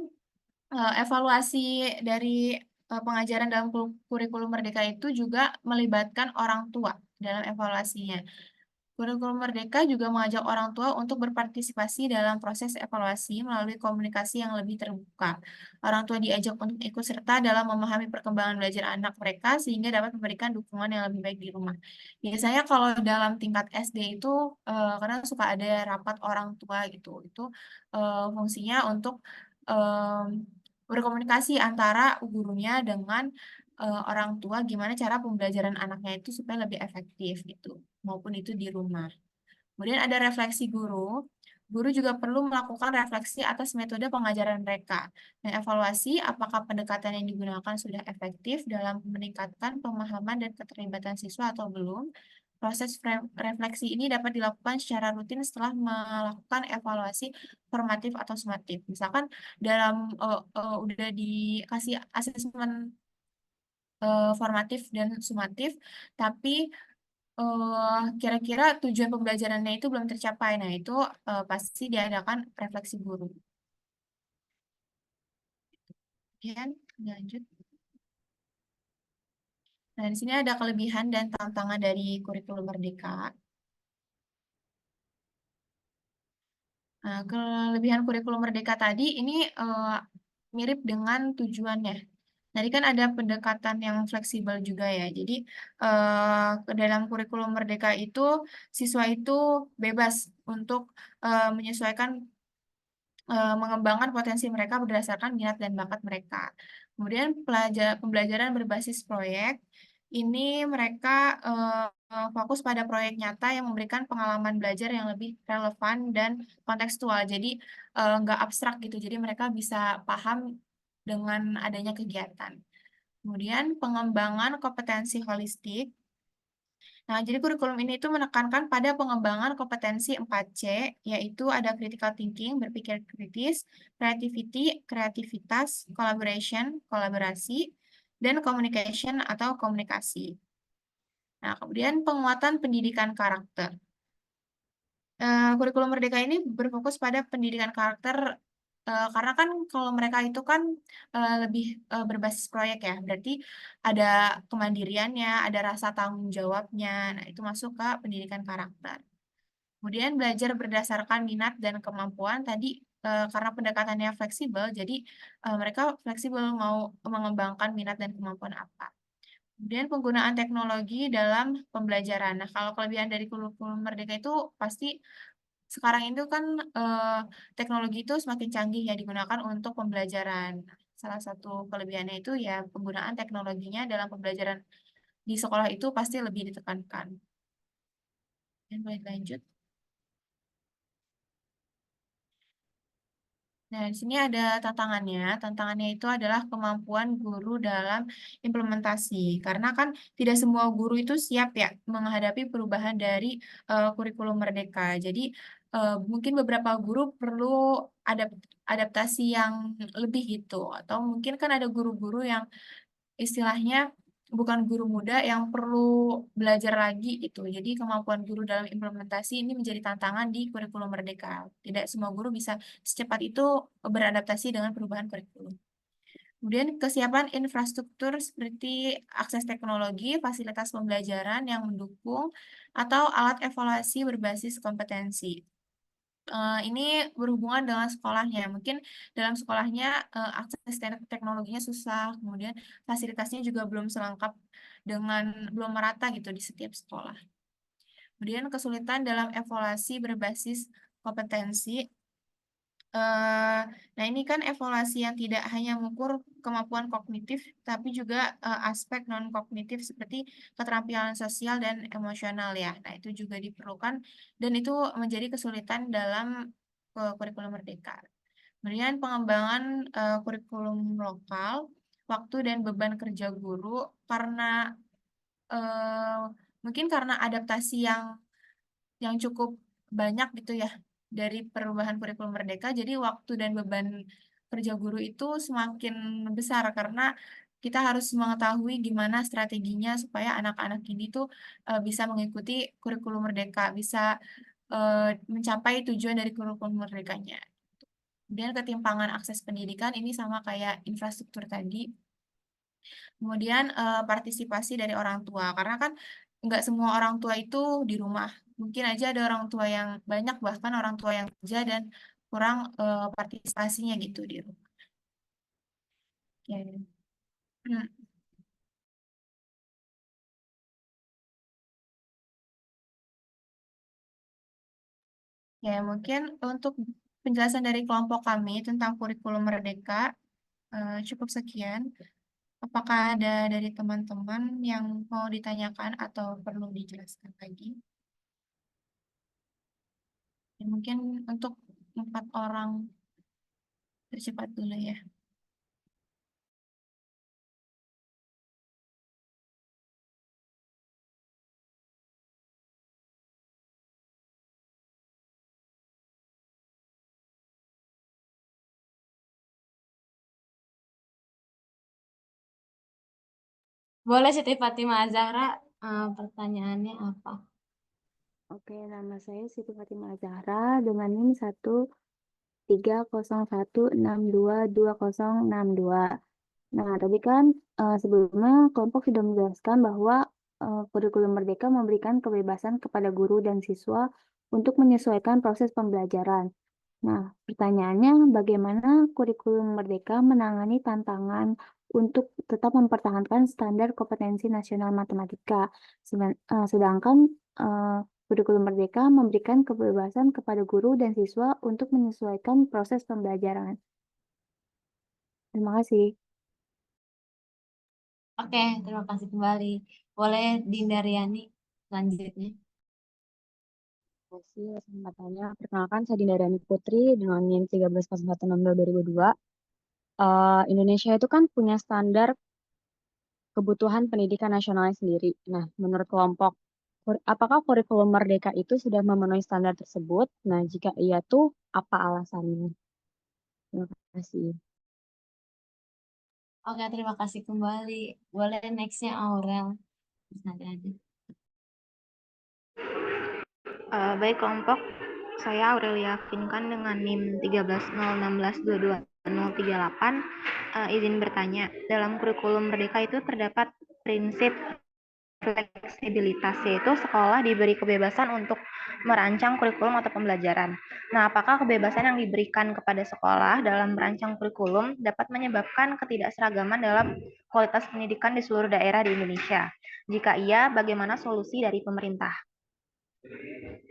[SPEAKER 4] evaluasi dari pengajaran dalam kurikulum Merdeka itu juga melibatkan orang tua dalam evaluasinya. Kurikulum Merdeka juga mengajak orang tua untuk berpartisipasi dalam proses evaluasi melalui komunikasi yang lebih terbuka. Orang tua diajak untuk ikut serta dalam memahami perkembangan belajar anak mereka sehingga dapat memberikan dukungan yang lebih baik di rumah. Biasanya kalau dalam tingkat SD itu karena suka ada rapat orang tua gitu. Itu fungsinya untuk berkomunikasi antara gurunya dengan orang tua gimana cara pembelajaran anaknya itu supaya lebih efektif gitu maupun itu di rumah. Kemudian ada refleksi guru. Guru juga perlu melakukan refleksi atas metode pengajaran mereka dan evaluasi apakah pendekatan yang digunakan sudah efektif dalam meningkatkan pemahaman dan keterlibatan siswa atau belum. Proses refleksi ini dapat dilakukan secara rutin setelah melakukan evaluasi formatif atau sumatif. Misalkan dalam udah dikasih asesmen formatif dan sumatif, tapi kira-kira tujuan pembelajarannya itu belum tercapai. Nah, itu pasti diadakan refleksi guru. Kemudian, lanjut. Nah, di sini ada kelebihan dan tantangan dari kurikulum merdeka. Nah, kelebihan kurikulum merdeka tadi ini mirip dengan tujuannya. Tadi kan ada pendekatan yang fleksibel juga ya. Jadi ke dalam kurikulum merdeka itu siswa itu bebas untuk menyesuaikan mengembangkan potensi mereka berdasarkan minat dan bakat mereka. Kemudian pembelajaran berbasis proyek ini mereka fokus pada proyek nyata yang memberikan pengalaman belajar yang lebih relevan dan kontekstual. Jadi nggak abstrak gitu. Jadi mereka bisa paham dengan adanya kegiatan. Kemudian pengembangan kompetensi holistik. Nah, jadi kurikulum ini itu menekankan pada pengembangan kompetensi 4C, yaitu ada critical thinking, berpikir kritis, creativity, kreativitas, collaboration, kolaborasi, dan communication atau komunikasi. Nah, kemudian penguatan pendidikan karakter. Kurikulum Merdeka ini berfokus pada pendidikan karakter karena kan kalau mereka itu kan lebih berbasis proyek ya, berarti ada kemandiriannya, ada rasa tanggung jawabnya. Nah, itu masuk ke pendidikan karakter. Kemudian belajar berdasarkan minat dan kemampuan tadi karena pendekatannya fleksibel, jadi mereka fleksibel mau mengembangkan minat dan kemampuan apa. Kemudian penggunaan teknologi dalam pembelajaran. Nah, kalau kelebihan dari kurikulum Merdeka itu pasti sekarang itu kan teknologi itu semakin canggih ya digunakan untuk pembelajaran. Salah satu kelebihannya itu ya penggunaan teknologinya dalam pembelajaran di sekolah itu pasti lebih ditekankan. Dan boleh lanjut. Nah, di sini ada tantangannya. Tantangannya itu adalah kemampuan guru dalam implementasi. Karena kan tidak semua guru itu siap ya menghadapi perubahan dari kurikulum Merdeka. Jadi mungkin beberapa guru perlu adaptasi yang lebih gitu. Atau mungkin kan ada guru-guru yang istilahnya bukan guru muda yang perlu belajar lagi gitu. Jadi kemampuan guru dalam implementasi ini menjadi tantangan di kurikulum Merdeka. Tidak semua guru bisa secepat itu beradaptasi dengan perubahan kurikulum. Kemudian kesiapan infrastruktur seperti akses teknologi, fasilitas pembelajaran yang mendukung, atau alat evaluasi berbasis kompetensi. Ini berhubungan dengan sekolahnya. Mungkin dalam sekolahnya akses teknologinya susah, kemudian fasilitasnya juga belum selengkap belum merata gitu di setiap sekolah. Kemudian kesulitan dalam evaluasi berbasis kompetensi. Nah, ini kan evaluasi yang tidak hanya mengukur kemampuan kognitif, tapi juga aspek non-kognitif seperti keterampilan sosial dan emosional ya. Nah, itu juga diperlukan dan itu menjadi kesulitan dalam kurikulum Merdeka. Kemudian pengembangan kurikulum lokal, waktu dan beban kerja guru karena eh, mungkin karena adaptasi yang cukup banyak gitu ya dari perubahan kurikulum Merdeka, jadi waktu dan beban kerja guru itu semakin besar karena kita harus mengetahui gimana strateginya supaya anak-anak ini tuh bisa mengikuti kurikulum Merdeka, bisa mencapai tujuan dari kurikulum Merdekanya. Kemudian ketimpangan akses pendidikan ini sama kayak infrastruktur tadi. Kemudian partisipasi dari orang tua, karena kan nggak semua orang tua itu di rumah. Mungkin aja ada orang tua yang banyak, bahkan orang tua yang kerja dan kurang partisipasinya gitu di rumah. Oke. Hmm. Ya, mungkin untuk penjelasan dari kelompok kami tentang kurikulum Merdeka cukup sekian. Apakah ada dari teman-teman yang mau ditanyakan atau perlu dijelaskan lagi? Ya, mungkin untuk 4 orang tercepat dulu ya.
[SPEAKER 3] Boleh Siti Fatimah Zahra, pertanyaannya apa?
[SPEAKER 5] Oke, nama saya Siti Fatimah Zahra dengan NIM 13016222062. Nah, tadi kan sebelumnya kelompok sudah menjelaskan bahwa kurikulum Merdeka memberikan kebebasan kepada guru dan siswa untuk menyesuaikan proses pembelajaran. Nah, pertanyaannya bagaimana kurikulum Merdeka menangani tantangan untuk tetap mempertahankan standar kompetensi nasional matematika, sedangkan kurikulum Merdeka memberikan kebebasan kepada guru dan siswa untuk menyesuaikan proses pembelajaran. Terima kasih.
[SPEAKER 3] Oke, terima kasih kembali. Boleh Dinda Riani selanjutnya.
[SPEAKER 6] Terima kasih atas kesempatannya. Perkenalkan, saya Dinda Dani Putri dengan NIM 130162. Indonesia itu kan punya standar kebutuhan pendidikan nasionalnya sendiri. Nah, menurut kelompok, apakah kurikulum Merdeka itu sudah memenuhi standar tersebut? Nah, jika iya tuh, apa alasannya? Terima kasih.
[SPEAKER 3] Oke, terima kasih kembali. Boleh nextnya Aurel. Terus nanti aja.
[SPEAKER 7] Baik kelompok, saya Aurelia Finkan dengan NIM 1301622038 izin bertanya. Dalam kurikulum Merdeka itu terdapat prinsip fleksibilitas, yaitu sekolah diberi kebebasan untuk merancang kurikulum atau pembelajaran. Nah, apakah kebebasan yang diberikan kepada sekolah dalam merancang kurikulum dapat menyebabkan ketidakseragaman dalam kualitas pendidikan di seluruh daerah di Indonesia? Jika iya, bagaimana solusi dari pemerintah?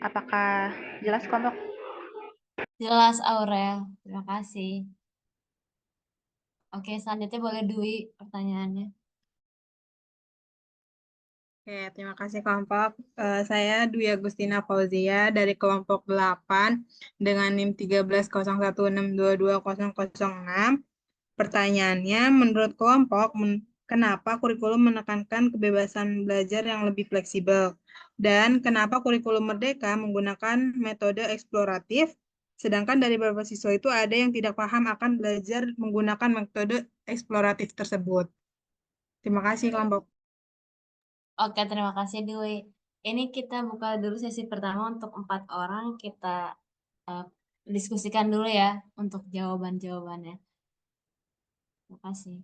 [SPEAKER 7] Apakah jelas kelompok?
[SPEAKER 3] Jelas Aurel, terima kasih. Oke, selanjutnya boleh Dwi pertanyaannya.
[SPEAKER 8] Oke, terima kasih kelompok. Saya Dwi Agustina Fauzia dari kelompok 8 dengan NIM 1301622006. Pertanyaannya, menurut kelompok, kenapa kurikulum menekankan kebebasan belajar yang lebih fleksibel? Dan kenapa kurikulum Merdeka menggunakan metode eksploratif, sedangkan dari beberapa siswa itu ada yang tidak paham akan belajar menggunakan metode eksploratif tersebut? Terima kasih kelompok.
[SPEAKER 3] Oke, terima kasih Dwi. Ini kita buka dulu sesi pertama untuk 4 orang. Kita eh, diskusikan dulu ya untuk jawaban-jawabannya. Terima kasih.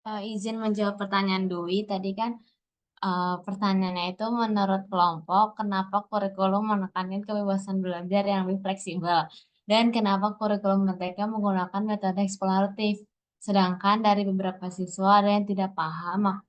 [SPEAKER 3] Izin menjawab pertanyaan Dwi tadi kan, pertanyaannya itu menurut kelompok kenapa kurikulum menekankan kebebasan belajar yang lebih fleksibel dan kenapa kurikulum merdeka menggunakan metode eksploratif. Sedangkan dari beberapa siswa ada yang tidak paham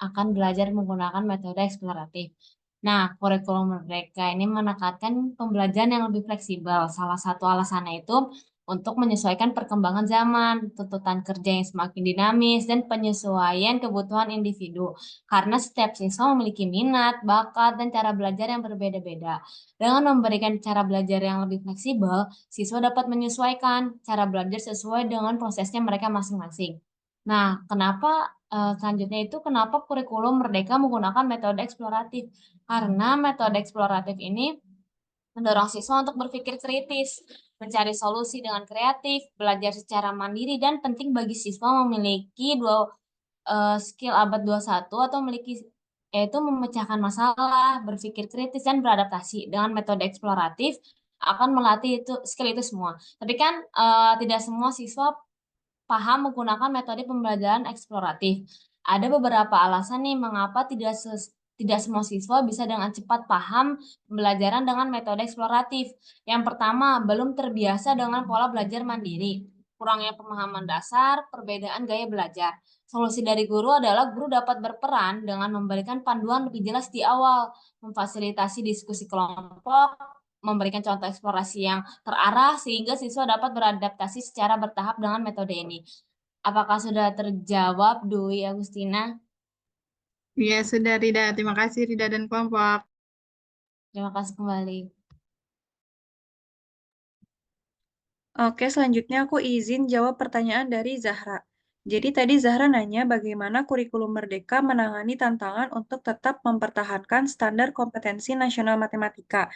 [SPEAKER 3] akan belajar menggunakan metode eksploratif. Nah, kurikulum merdeka ini menekankan pembelajaran yang lebih fleksibel. Salah satu alasannya itu untuk menyesuaikan perkembangan zaman, tuntutan kerja yang semakin dinamis, dan penyesuaian kebutuhan individu. Karena setiap siswa memiliki minat, bakat, dan cara belajar yang berbeda-beda. Dengan memberikan cara belajar yang lebih fleksibel, siswa dapat menyesuaikan cara belajar sesuai dengan prosesnya mereka masing-masing. Nah, selanjutnya itu kenapa kurikulum merdeka menggunakan metode eksploratif? Karena metode eksploratif ini mendorong siswa untuk berpikir kritis, mencari solusi dengan kreatif, belajar secara mandiri, dan penting bagi siswa memiliki skill abad 21 atau yaitu memecahkan masalah, berpikir kritis, dan beradaptasi. Dengan metode eksploratif akan melatih skill itu semua. Tapi kan tidak semua siswa paham menggunakan metode pembelajaran eksploratif. Ada beberapa alasan nih mengapa tidak semua siswa bisa dengan cepat paham pembelajaran dengan metode eksploratif. Yang pertama, belum terbiasa dengan pola belajar mandiri. Kurangnya pemahaman dasar, perbedaan gaya belajar. Solusi dari guru adalah guru dapat berperan dengan memberikan panduan lebih jelas di awal, memfasilitasi diskusi kelompok, memberikan contoh eksplorasi yang terarah sehingga siswa dapat beradaptasi secara bertahap dengan metode ini. Apakah sudah terjawab, Dwi Agustina?
[SPEAKER 8] Ya, sudah Rida. Terima kasih Rida dan kelompok.
[SPEAKER 3] Terima kasih kembali.
[SPEAKER 2] Oke, selanjutnya aku izin jawab pertanyaan dari Zahra. Jadi tadi Zahra nanya bagaimana kurikulum merdeka menangani tantangan untuk tetap mempertahankan standar kompetensi nasional matematika,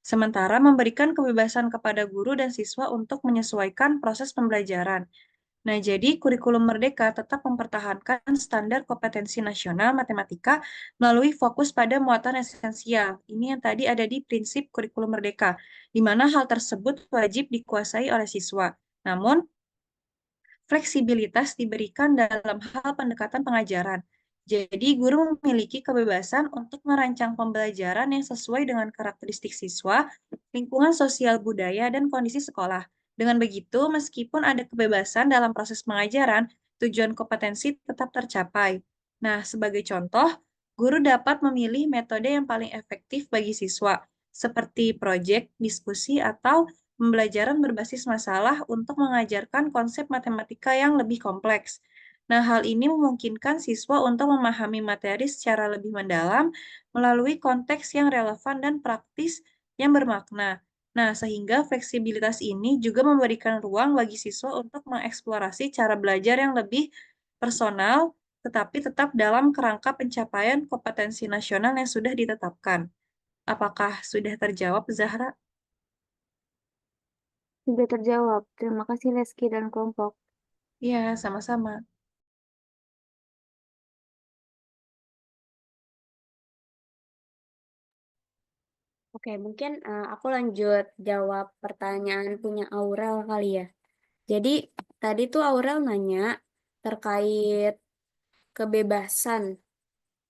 [SPEAKER 2] sementara memberikan kebebasan kepada guru dan siswa untuk menyesuaikan proses pembelajaran. Nah, jadi kurikulum merdeka tetap mempertahankan standar kompetensi nasional matematika melalui fokus pada muatan esensial. Ini yang tadi ada di prinsip kurikulum merdeka, di mana hal tersebut wajib dikuasai oleh siswa. Namun, fleksibilitas diberikan dalam hal pendekatan pengajaran. Jadi, guru memiliki kebebasan untuk merancang pembelajaran yang sesuai dengan karakteristik siswa, lingkungan sosial budaya, dan kondisi sekolah. Dengan begitu, meskipun ada kebebasan dalam proses pengajaran, tujuan kompetensi tetap tercapai. Nah, sebagai contoh, guru dapat memilih metode yang paling efektif bagi siswa, seperti proyek, diskusi, atau pembelajaran berbasis masalah untuk mengajarkan konsep matematika yang lebih kompleks. Nah, hal ini memungkinkan siswa untuk memahami materi secara lebih mendalam melalui konteks yang relevan dan praktis yang bermakna. Nah, sehingga fleksibilitas ini juga memberikan ruang bagi siswa untuk mengeksplorasi cara belajar yang lebih personal, tetapi tetap dalam kerangka pencapaian kompetensi nasional yang sudah ditetapkan. Apakah sudah terjawab, Zahra?
[SPEAKER 5] Sudah terjawab. Terima kasih Reski dan kelompok.
[SPEAKER 2] Iya, sama-sama.
[SPEAKER 1] Oke, mungkin aku lanjut jawab pertanyaan punya Aurel kali ya. Jadi tadi tuh Aurel nanya terkait kebebasan.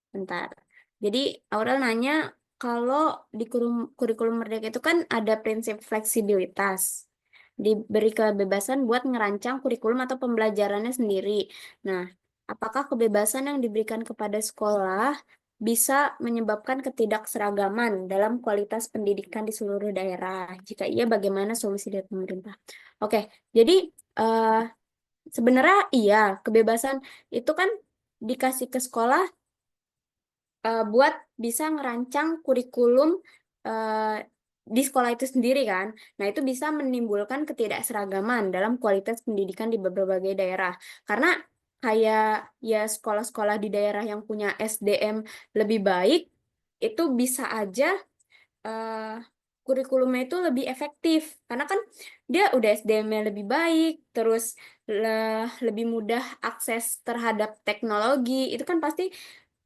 [SPEAKER 1] Bentar. Jadi Aurel nanya kalau di kurikulum merdeka itu kan ada prinsip fleksibilitas. Diberi kebebasan buat ngerancang kurikulum atau pembelajarannya sendiri. Nah, apakah kebebasan yang diberikan kepada sekolah bisa menyebabkan ketidakseragaman dalam kualitas pendidikan di seluruh daerah? Jika iya, bagaimana solusi dari pemerintah? Oke, jadi sebenarnya iya, kebebasan itu kan dikasih ke sekolah buat bisa ngerancang kurikulum di sekolah itu sendiri kan. Nah, itu bisa menimbulkan ketidakseragaman dalam kualitas pendidikan di berbagai daerah. Karena kayak ya sekolah-sekolah di daerah yang punya SDM lebih baik, itu bisa aja kurikulumnya itu lebih efektif. Karena kan dia udah SDM-nya lebih baik, terus lebih mudah akses terhadap teknologi, itu kan pasti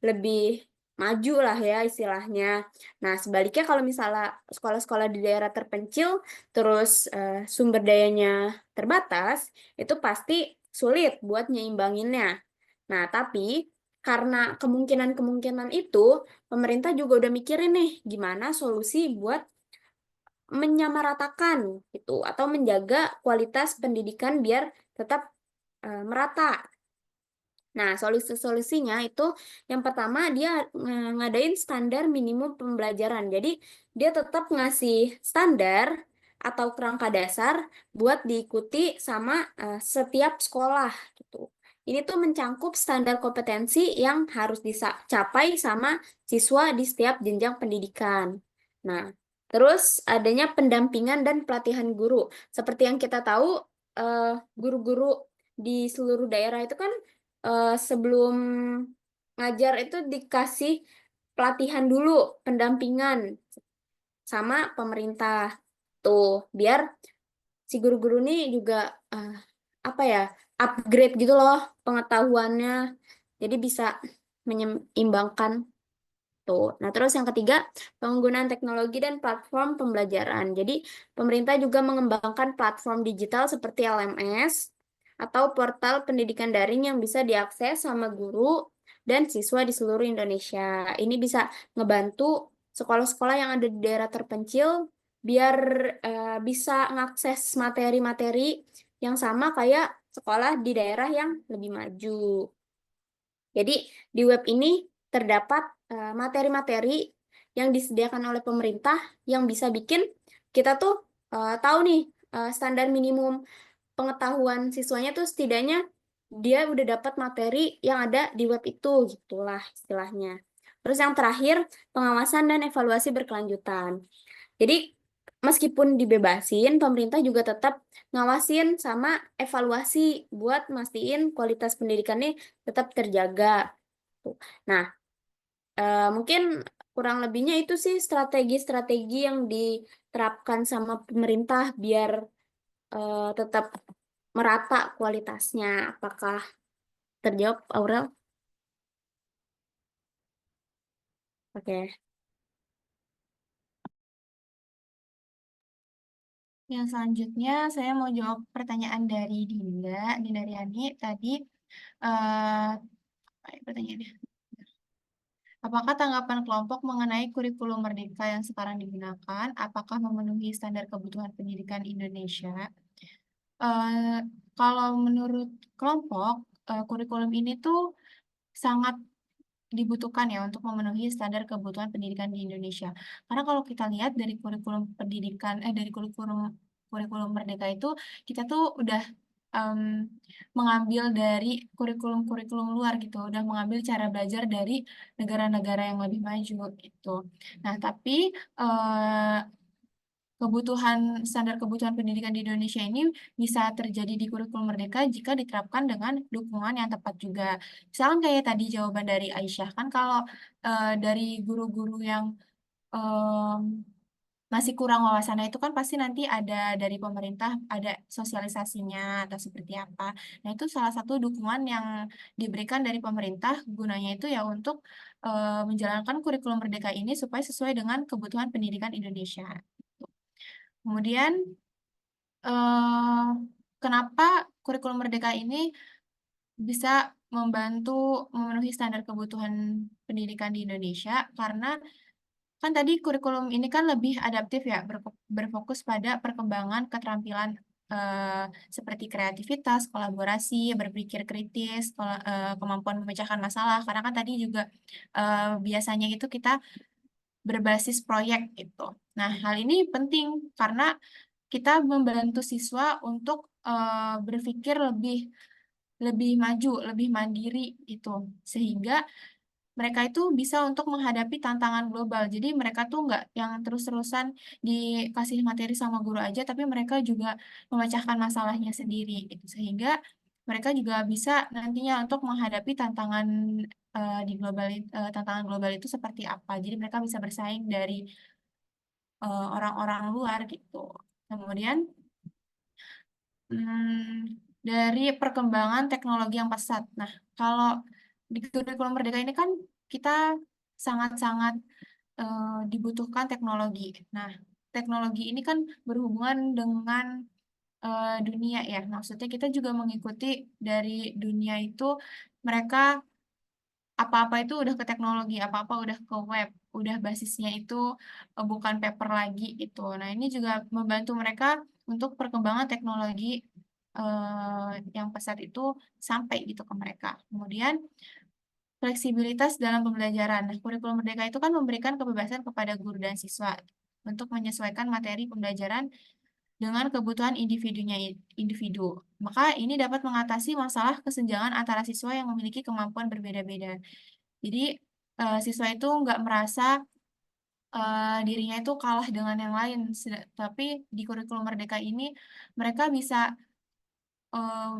[SPEAKER 1] lebih maju lah ya istilahnya. Nah, sebaliknya kalau misalnya sekolah-sekolah di daerah terpencil, terus sumber dayanya terbatas, itu pasti sulit buat nyeimbanginnya. Nah, tapi karena kemungkinan-kemungkinan itu, pemerintah juga udah mikirin nih gimana solusi buat menyamaratakan gitu atau menjaga kualitas pendidikan biar tetap merata. Nah, solusi-solusinya itu yang pertama dia ngadain standar minimum pembelajaran. Jadi, dia tetap ngasih standar atau kerangka dasar buat diikuti sama setiap sekolah gitu. Ini tuh mencangkup standar kompetensi yang harus dicapai sama siswa di setiap jenjang pendidikan. Nah, terus adanya pendampingan dan pelatihan guru. Seperti yang kita tahu, guru-guru di seluruh daerah itu kan sebelum ngajar itu dikasih pelatihan dulu, pendampingan sama pemerintah tuh, biar si guru-guru ini juga apa ya, upgrade gitu loh pengetahuannya, jadi bisa menyeimbangkan tuh. Nah, terus yang ketiga, penggunaan teknologi dan platform pembelajaran. Jadi, pemerintah juga mengembangkan platform digital seperti LMS atau portal pendidikan daring yang bisa diakses sama guru dan siswa di seluruh Indonesia. Ini bisa ngebantu sekolah-sekolah yang ada di daerah terpencil biar bisa mengakses materi-materi yang sama kayak sekolah di daerah yang lebih maju. Jadi di web ini terdapat materi-materi yang disediakan oleh pemerintah yang bisa bikin kita tuh tahu nih standar minimum pengetahuan siswanya tuh setidaknya dia udah dapat materi yang ada di web itu, gitulah istilahnya. Terus yang terakhir, pengawasan dan evaluasi berkelanjutan. Jadi meskipun dibebasin, pemerintah juga tetap ngawasin sama evaluasi buat mastiin kualitas pendidikannya tetap terjaga. Tuh. Nah, mungkin kurang lebihnya itu sih strategi-strategi yang diterapkan sama pemerintah biar tetap merata kualitasnya. Apakah terjawab, Aurel? Oke.
[SPEAKER 4] Yang selanjutnya saya mau jawab pertanyaan dari Dinda Riani tadi. Apa ya pertanyaannya? Apakah tanggapan kelompok mengenai kurikulum merdeka yang sekarang digunakan, apakah memenuhi standar kebutuhan pendidikan Indonesia? Kalau menurut kelompok, kurikulum ini tuh sangat dibutuhkan ya untuk memenuhi standar kebutuhan pendidikan di Indonesia. Karena kalau kita lihat dari kurikulum pendidikan, dari kurikulum Merdeka itu, kita tuh udah mengambil dari kurikulum-kurikulum luar gitu, udah mengambil cara belajar dari negara-negara yang lebih maju gitu. Nah, tapi standar kebutuhan pendidikan di Indonesia ini bisa terjadi di kurikulum Merdeka jika diterapkan dengan dukungan yang tepat juga. Misalkan kayak tadi jawaban dari Aisyah, kan kalau dari guru-guru yang masih kurang wawasannya itu kan pasti nanti ada dari pemerintah, ada sosialisasinya atau seperti apa. Nah, itu salah satu dukungan yang diberikan dari pemerintah gunanya itu ya untuk menjalankan kurikulum Merdeka ini supaya sesuai dengan kebutuhan pendidikan Indonesia. Kemudian, kenapa kurikulum Merdeka ini bisa membantu memenuhi standar kebutuhan pendidikan di Indonesia? Karena kan tadi kurikulum ini kan lebih adaptif ya, berfokus pada perkembangan keterampilan seperti kreativitas, kolaborasi, berpikir kritis, kemampuan memecahkan masalah. Karena kan tadi juga biasanya itu kita berbasis proyek gitu. Nah, hal ini penting karena kita membantu siswa untuk berpikir lebih maju, lebih mandiri gitu. Sehingga mereka itu bisa untuk menghadapi tantangan global. Jadi mereka tuh nggak yang terus-terusan dikasih materi sama guru aja, tapi mereka juga memecahkan masalahnya sendiri gitu. Sehingga mereka juga bisa nantinya untuk menghadapi tantangan tantangan global itu seperti apa. Jadi mereka bisa bersaing dari orang-orang luar gitu. Kemudian dari perkembangan teknologi yang pesat. Nah, kalau di kurikulum Merdeka ini kan kita sangat-sangat dibutuhkan teknologi. Nah, teknologi ini kan berhubungan dengan dunia ya. Maksudnya kita juga mengikuti dari dunia itu mereka apa-apa itu udah ke teknologi, apa-apa udah ke web, udah basisnya itu bukan paper lagi gitu. Nah, ini juga membantu mereka untuk perkembangan teknologi yang pesat itu sampai gitu ke mereka. Kemudian fleksibilitas dalam pembelajaran. Nah, kurikulum merdeka itu kan memberikan kebebasan kepada guru dan siswa untuk menyesuaikan materi pembelajaran dengan kebutuhan individu. Maka ini dapat mengatasi masalah kesenjangan antara siswa yang memiliki kemampuan berbeda-beda. Jadi siswa itu nggak merasa dirinya itu kalah dengan yang lain. Tapi di kurikulum merdeka ini mereka bisa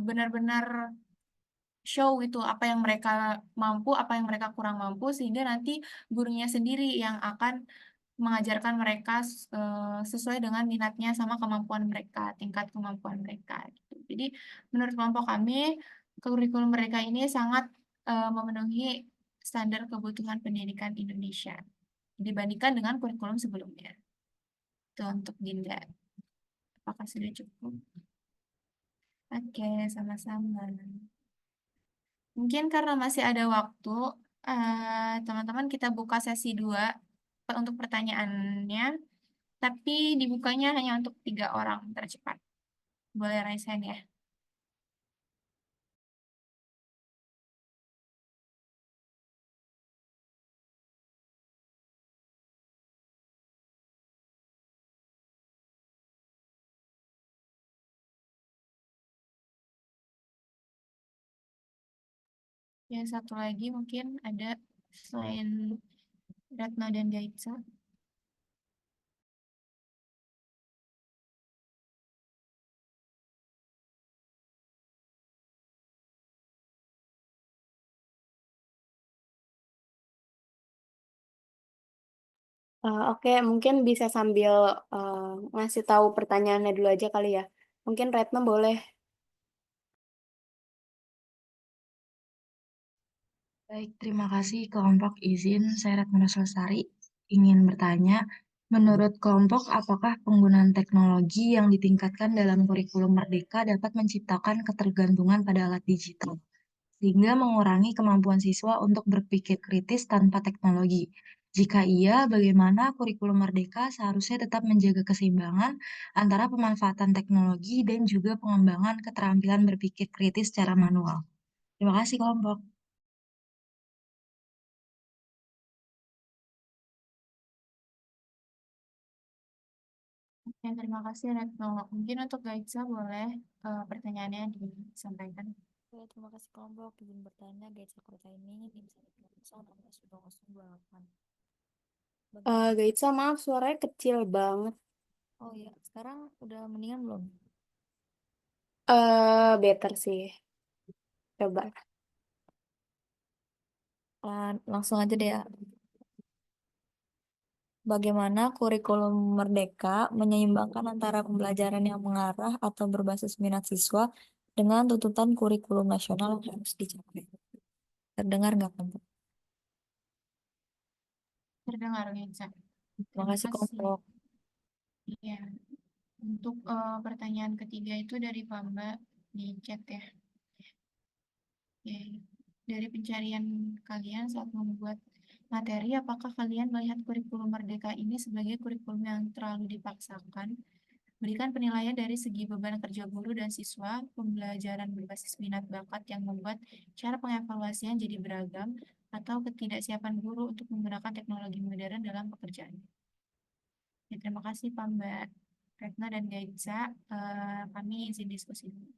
[SPEAKER 4] benar-benar show gitu apa yang mereka mampu, apa yang mereka kurang mampu, sehingga nanti gurunya sendiri yang akan mengajarkan mereka sesuai dengan minatnya sama kemampuan mereka, tingkat kemampuan mereka gitu. Jadi menurut kelompok kami, kurikulum mereka ini sangat memenuhi standar kebutuhan pendidikan Indonesia dibandingkan dengan kurikulum sebelumnya. Itu untuk Dinda. Apakah sudah cukup? Oke, sama-sama. Mungkin karena masih ada waktu, teman-teman kita buka sesi 2 untuk pertanyaannya, tapi dibukanya hanya untuk 3 orang tercepat. Boleh raise hand ya. Ya, satu lagi mungkin ada selain Retno dan Gaitsa.
[SPEAKER 1] Oke, mungkin bisa sambil ngasih tahu pertanyaannya dulu aja kali ya. Mungkin Retno boleh.
[SPEAKER 9] Baik, terima kasih kelompok izin. Saya Retno Selesari ingin bertanya, menurut kelompok apakah penggunaan teknologi yang ditingkatkan dalam kurikulum Merdeka dapat menciptakan ketergantungan pada alat digital, sehingga mengurangi kemampuan siswa untuk berpikir kritis tanpa teknologi? Jika iya, bagaimana kurikulum Merdeka seharusnya tetap menjaga keseimbangan antara pemanfaatan teknologi dan juga pengembangan keterampilan berpikir kritis secara manual? Terima kasih kelompok.
[SPEAKER 4] Ya, terima kasih Retno. Mungkin untuk Gaitsa boleh pertanyaannya disampaikan.
[SPEAKER 10] Oke, terima kasih kelompok. Izin bertanya, Gaitsa Kota ini tim 1628.
[SPEAKER 1] Gaitsa, maaf suaranya kecil banget.
[SPEAKER 10] Oh ya, sekarang udah mendingan belum?
[SPEAKER 1] Better sih. Coba.
[SPEAKER 10] Langsung aja deh ya. Bagaimana kurikulum Merdeka menyeimbangkan antara pembelajaran yang mengarah atau berbasis minat siswa dengan tuntutan kurikulum nasional yang harus dicapai? Terdengar nggak, kelompok?
[SPEAKER 4] Terdengar Gaitsa.
[SPEAKER 10] Terima
[SPEAKER 4] Terima
[SPEAKER 10] kasih,
[SPEAKER 4] kasih.
[SPEAKER 10] kelompok.
[SPEAKER 4] Iya. Untuk pertanyaan ketiga itu dari Pamba di chat ya. Oke. Dari pencarian kalian saat membuat materi, apakah kalian melihat kurikulum Merdeka ini sebagai kurikulum yang terlalu dipaksakan? Berikan penilaian dari segi beban kerja guru dan siswa, pembelajaran berbasis minat bakat yang membuat cara pengevaluasian jadi beragam, atau ketidaksiapan guru untuk menggunakan teknologi modern dalam pekerjaan. Ya, terima kasih Pak Mbak Retna dan Gaitsa. Kami izin diskusi dulu.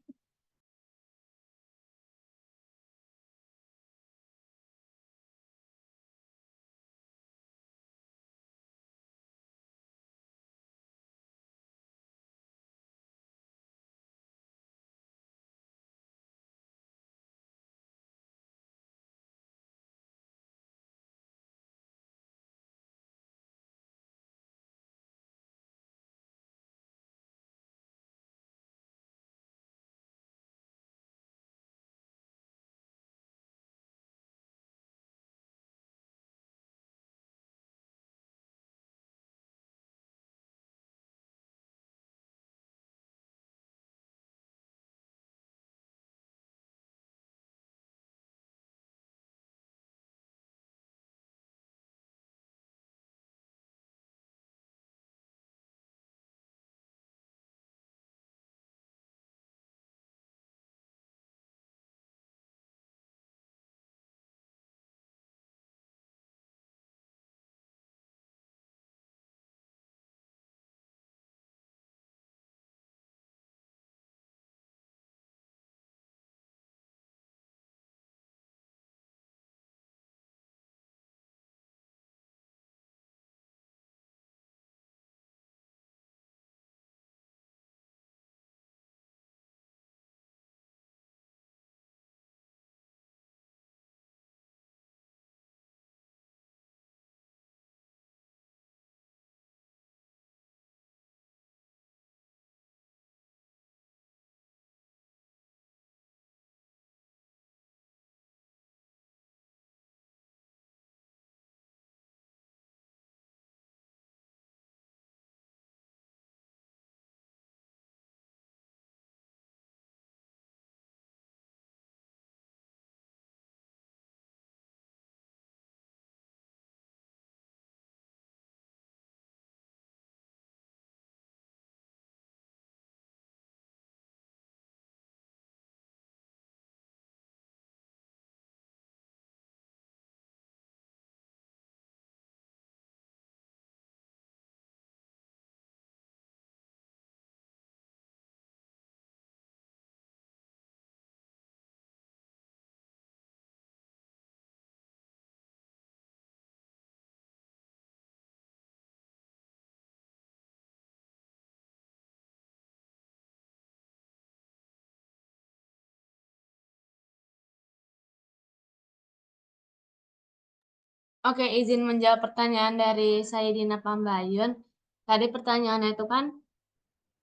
[SPEAKER 3] Oke, izin menjawab pertanyaan dari Saidina Pambayun. Tadi pertanyaannya itu kan,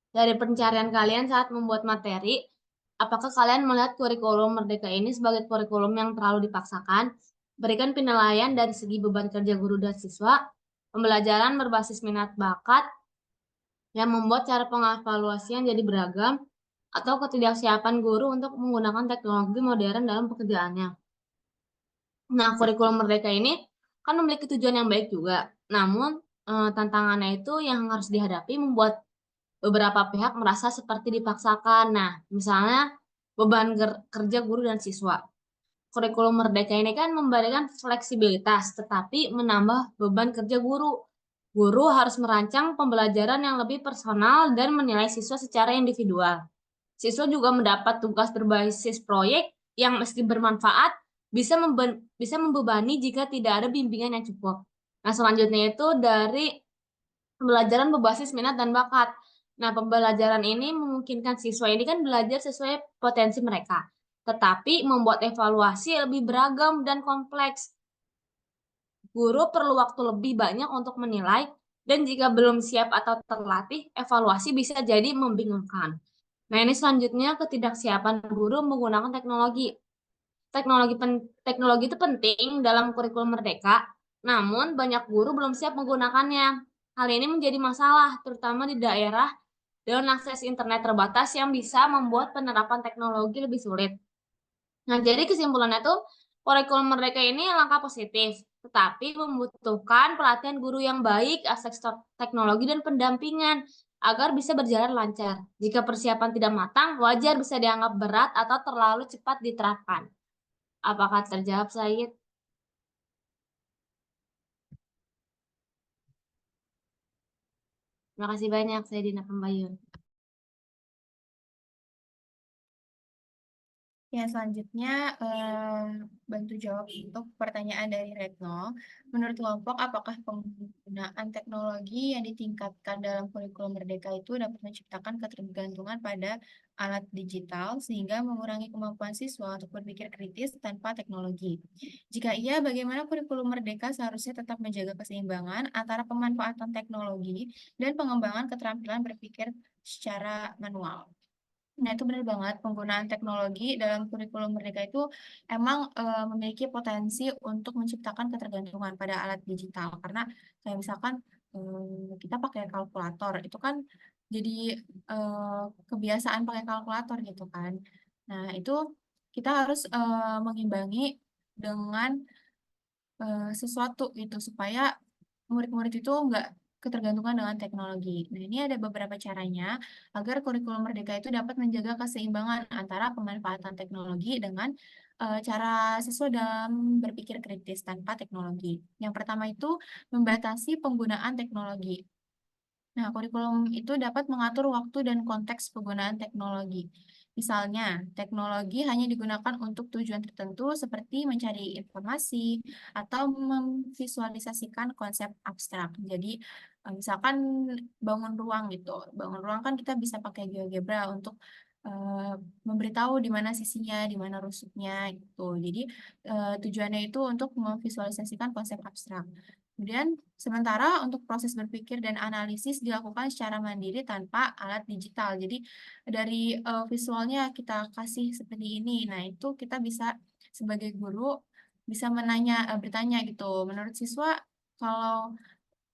[SPEAKER 3] dari pencarian kalian saat membuat materi, apakah kalian melihat kurikulum Merdeka ini sebagai kurikulum yang terlalu dipaksakan? Berikan penilaian dari segi beban kerja guru dan siswa, pembelajaran berbasis minat bakat, yang membuat cara pengevaluasian jadi beragam, atau ketidaksiapan guru untuk menggunakan teknologi modern dalam pekerjaannya. Nah, kurikulum Merdeka ini kan memiliki tujuan yang baik juga. Namun, tantangannya itu yang harus dihadapi membuat beberapa pihak merasa seperti dipaksakan. Nah, misalnya beban kerja guru dan siswa. Kurikulum Merdeka ini kan memberikan fleksibilitas, tetapi menambah beban kerja guru. Guru harus merancang pembelajaran yang lebih personal dan menilai siswa secara individual. Siswa juga mendapat tugas berbasis proyek yang mesti bermanfaat, bisa membebani jika tidak ada bimbingan yang cukup. Nah, selanjutnya itu dari pembelajaran berbasis minat dan bakat. Nah, pembelajaran ini memungkinkan siswa ini kan belajar sesuai potensi mereka, tetapi membuat evaluasi lebih beragam dan kompleks. Guru perlu waktu lebih banyak untuk menilai, dan jika belum siap atau terlatih, evaluasi bisa jadi membingungkan. Nah, ini selanjutnya ketidaksiapan guru menggunakan teknologi. Teknologi itu penting dalam kurikulum Merdeka, namun banyak guru belum siap menggunakannya. Hal ini menjadi masalah, terutama di daerah dengan akses internet terbatas yang bisa membuat penerapan teknologi lebih sulit. Nah, jadi kesimpulannya tuh, kurikulum Merdeka ini langkah positif, tetapi membutuhkan pelatihan guru yang baik, akses teknologi, dan pendampingan agar bisa berjalan lancar. Jika persiapan tidak matang, wajar bisa dianggap berat atau terlalu cepat diterapkan. Apakah terjawab, Said? Terima kasih banyak, Saidina Pambayun.
[SPEAKER 4] Ya, selanjutnya bantu jawab untuk pertanyaan dari Retno. Menurut kelompok, apakah penggunaan teknologi yang ditingkatkan dalam kurikulum Merdeka itu dapat menciptakan ketergantungan pada alat digital sehingga mengurangi kemampuan siswa untuk berpikir kritis tanpa teknologi? Jika iya, bagaimana kurikulum Merdeka seharusnya tetap menjaga keseimbangan antara pemanfaatan teknologi dan pengembangan keterampilan berpikir secara manual? Nah, itu benar banget. Penggunaan teknologi dalam kurikulum Merdeka itu emang memiliki potensi untuk menciptakan ketergantungan pada alat digital. Karena kayak misalkan kita pakai kalkulator, itu kan jadi kebiasaan pakai kalkulator gitu kan. Nah, itu kita harus mengimbangi dengan sesuatu gitu supaya murid-murid itu nggak ketergantungan dengan teknologi. Nah, ini ada beberapa caranya agar kurikulum Merdeka itu dapat menjaga keseimbangan antara pemanfaatan teknologi dengan cara siswa dalam berpikir kritis tanpa teknologi. Yang pertama itu membatasi penggunaan teknologi. Nah, kurikulum itu dapat mengatur waktu dan konteks penggunaan teknologi. Misalnya, teknologi hanya digunakan untuk tujuan tertentu seperti mencari informasi atau memvisualisasikan konsep abstrak. Jadi, misalkan bangun ruang gitu. Bangun ruang kan kita bisa pakai GeoGebra untuk memberitahu di mana sisinya, di mana rusuknya gitu. Jadi, tujuannya itu untuk memvisualisasikan konsep abstrak. Kemudian, sementara untuk proses berpikir dan analisis dilakukan secara mandiri tanpa alat digital. Jadi, dari visualnya kita kasih seperti ini. Nah, itu kita bisa sebagai guru bisa bertanya gitu. Menurut siswa, kalau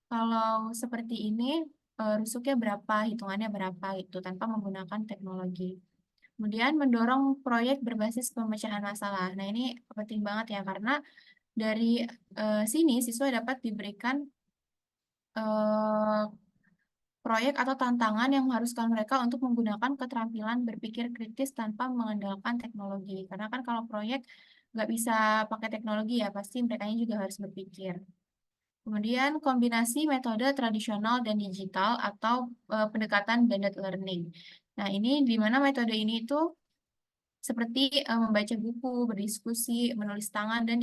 [SPEAKER 4] kalau seperti ini rusuknya berapa, hitungannya berapa itu tanpa menggunakan teknologi. Kemudian mendorong proyek berbasis pemecahan masalah. Nah, ini penting banget ya karena dari sini siswa dapat diberikan proyek atau tantangan yang mengharuskan mereka untuk menggunakan keterampilan berpikir kritis tanpa mengandalkan teknologi. Karena kan kalau proyek nggak bisa pakai teknologi ya, pasti mereka juga harus berpikir. Kemudian kombinasi metode tradisional dan digital atau pendekatan blended learning. Nah, ini di mana metode ini itu seperti membaca buku, berdiskusi, menulis tangan, dan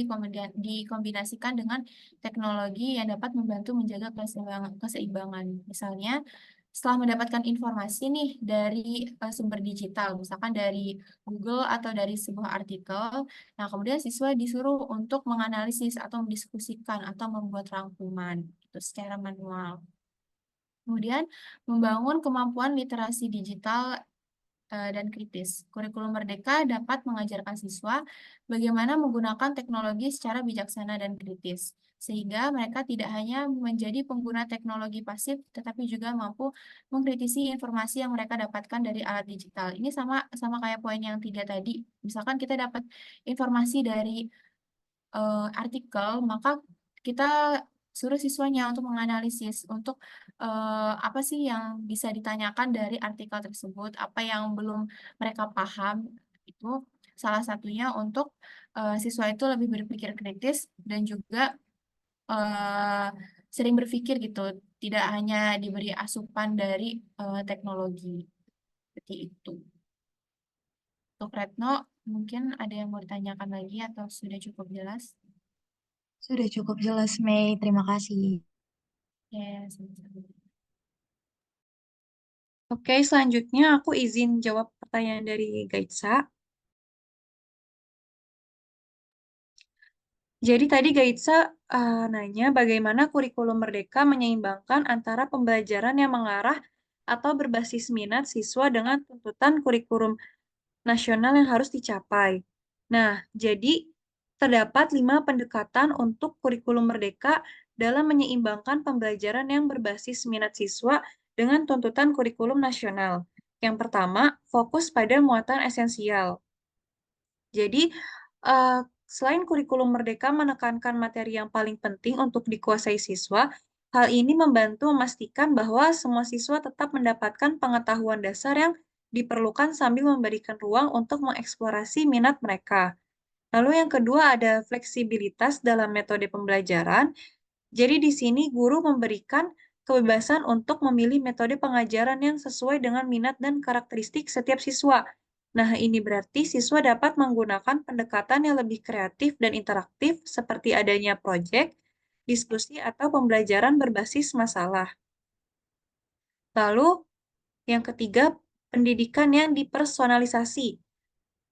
[SPEAKER 4] dikombinasikan dengan teknologi yang dapat membantu menjaga keseimbangan. Misalnya, setelah mendapatkan informasi nih dari sumber digital, misalkan dari Google atau dari sebuah artikel, nah kemudian siswa disuruh untuk menganalisis atau mendiskusikan atau membuat rangkuman gitu secara manual. Kemudian membangun kemampuan literasi digital dan kritis. Kurikulum Merdeka dapat mengajarkan siswa bagaimana menggunakan teknologi secara bijaksana dan kritis, sehingga mereka tidak hanya menjadi pengguna teknologi pasif, tetapi juga mampu mengkritisi informasi yang mereka dapatkan dari alat digital. Ini sama sama kayak poin yang 3 tadi. Misalkan kita dapat informasi dari artikel, maka kita suruh siswanya untuk menganalisis untuk apa sih yang bisa ditanyakan dari artikel tersebut, apa yang belum mereka paham, itu salah satunya untuk siswa itu lebih berpikir kritis dan juga eh, sering berpikir gitu, tidak hanya diberi asupan dari teknologi seperti itu. Untuk Retno, mungkin ada yang mau ditanyakan lagi atau sudah cukup jelas?
[SPEAKER 9] Sudah cukup jelas, Mei. Terima kasih.
[SPEAKER 4] Ya, sama-sama.
[SPEAKER 2] Oke, selanjutnya aku izin jawab pertanyaan dari Gaitsa. Jadi tadi Gaitsa nanya bagaimana kurikulum Merdeka menyeimbangkan antara pembelajaran yang mengarah atau berbasis minat siswa dengan tuntutan kurikulum nasional yang harus dicapai. Nah, jadi terdapat 5 pendekatan untuk kurikulum Merdeka dalam menyeimbangkan pembelajaran yang berbasis minat siswa dengan tuntutan kurikulum nasional. Yang pertama, fokus pada muatan esensial. Jadi, selain kurikulum Merdeka menekankan materi yang paling penting untuk dikuasai siswa, hal ini membantu memastikan bahwa semua siswa tetap mendapatkan pengetahuan dasar yang diperlukan sambil memberikan ruang untuk mengeksplorasi minat mereka. Lalu yang kedua ada fleksibilitas dalam metode pembelajaran. Jadi di sini guru memberikan kebebasan untuk memilih metode pengajaran yang sesuai dengan minat dan karakteristik setiap siswa. Nah, ini berarti siswa dapat menggunakan pendekatan yang lebih kreatif dan interaktif seperti adanya proyek, diskusi, atau pembelajaran berbasis masalah. Lalu, yang ketiga, pendidikan yang dipersonalisasi.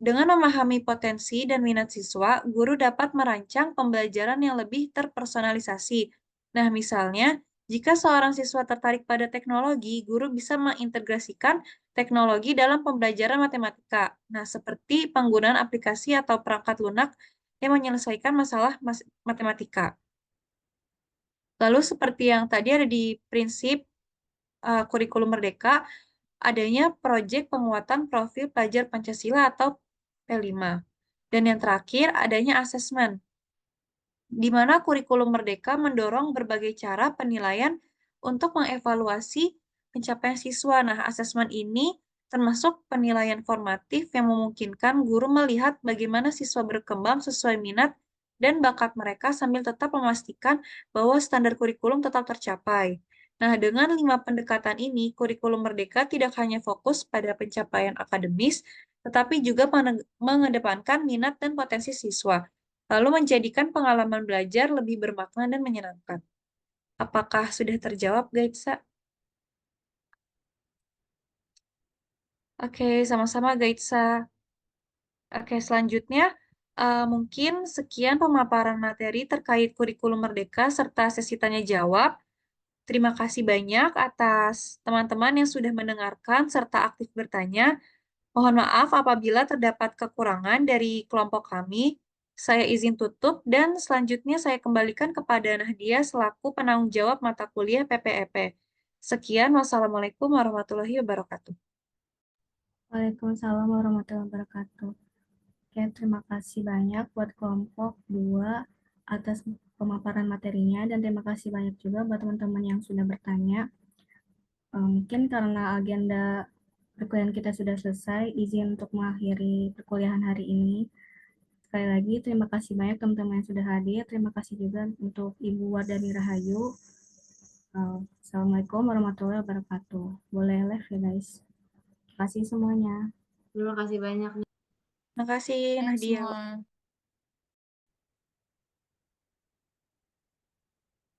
[SPEAKER 2] Dengan memahami potensi dan minat siswa, guru dapat merancang pembelajaran yang lebih terpersonalisasi. Nah, misalnya, jika seorang siswa tertarik pada teknologi, guru bisa mengintegrasikan teknologi dalam pembelajaran matematika. Nah, seperti penggunaan aplikasi atau perangkat lunak yang menyelesaikan masalah matematika. Lalu, seperti yang tadi ada di prinsip kurikulum Merdeka, adanya proyek penguatan profil pelajar Pancasila atau P5. Dan yang terakhir, adanya asesmen, di mana kurikulum Merdeka mendorong berbagai cara penilaian untuk mengevaluasi pencapaian siswa. Nah, asesmen ini termasuk penilaian formatif yang memungkinkan guru melihat bagaimana siswa berkembang sesuai minat dan bakat mereka sambil tetap memastikan bahwa standar kurikulum tetap tercapai. Nah, dengan 5 pendekatan ini, kurikulum Merdeka tidak hanya fokus pada pencapaian akademis, tetapi juga mengedepankan minat dan potensi siswa, lalu menjadikan pengalaman belajar lebih bermakna dan menyenangkan. Apakah sudah terjawab, Gaitsa? Oke, sama-sama, Gaitsa. Oke, selanjutnya mungkin sekian pemaparan materi terkait kurikulum Merdeka serta sesi tanya jawab. Terima kasih banyak atas teman-teman yang sudah mendengarkan serta aktif bertanya. Mohon maaf apabila terdapat kekurangan dari kelompok kami. Saya izin tutup dan selanjutnya saya kembalikan kepada Nahdia selaku penanggung jawab mata kuliah PPEP. Sekian, wassalamualaikum warahmatullahi wabarakatuh.
[SPEAKER 6] Waalaikumsalam warahmatullahi wabarakatuh. Oke, terima kasih banyak buat kelompok 2 atas pemaparan materinya dan terima kasih banyak juga buat teman-teman yang sudah bertanya. Mungkin karena agenda perkuliahan kita sudah selesai, izin untuk mengakhiri perkuliahan hari ini. Sekali lagi, terima kasih banyak teman-teman yang sudah hadir. Terima kasih juga untuk Ibu Wardani Rahayu. Assalamualaikum warahmatullahi wabarakatuh. Boleh live ya guys. Terima kasih semuanya.
[SPEAKER 3] Terima kasih banyak.
[SPEAKER 2] Terima kasih, Nahdia.
[SPEAKER 4] Semua.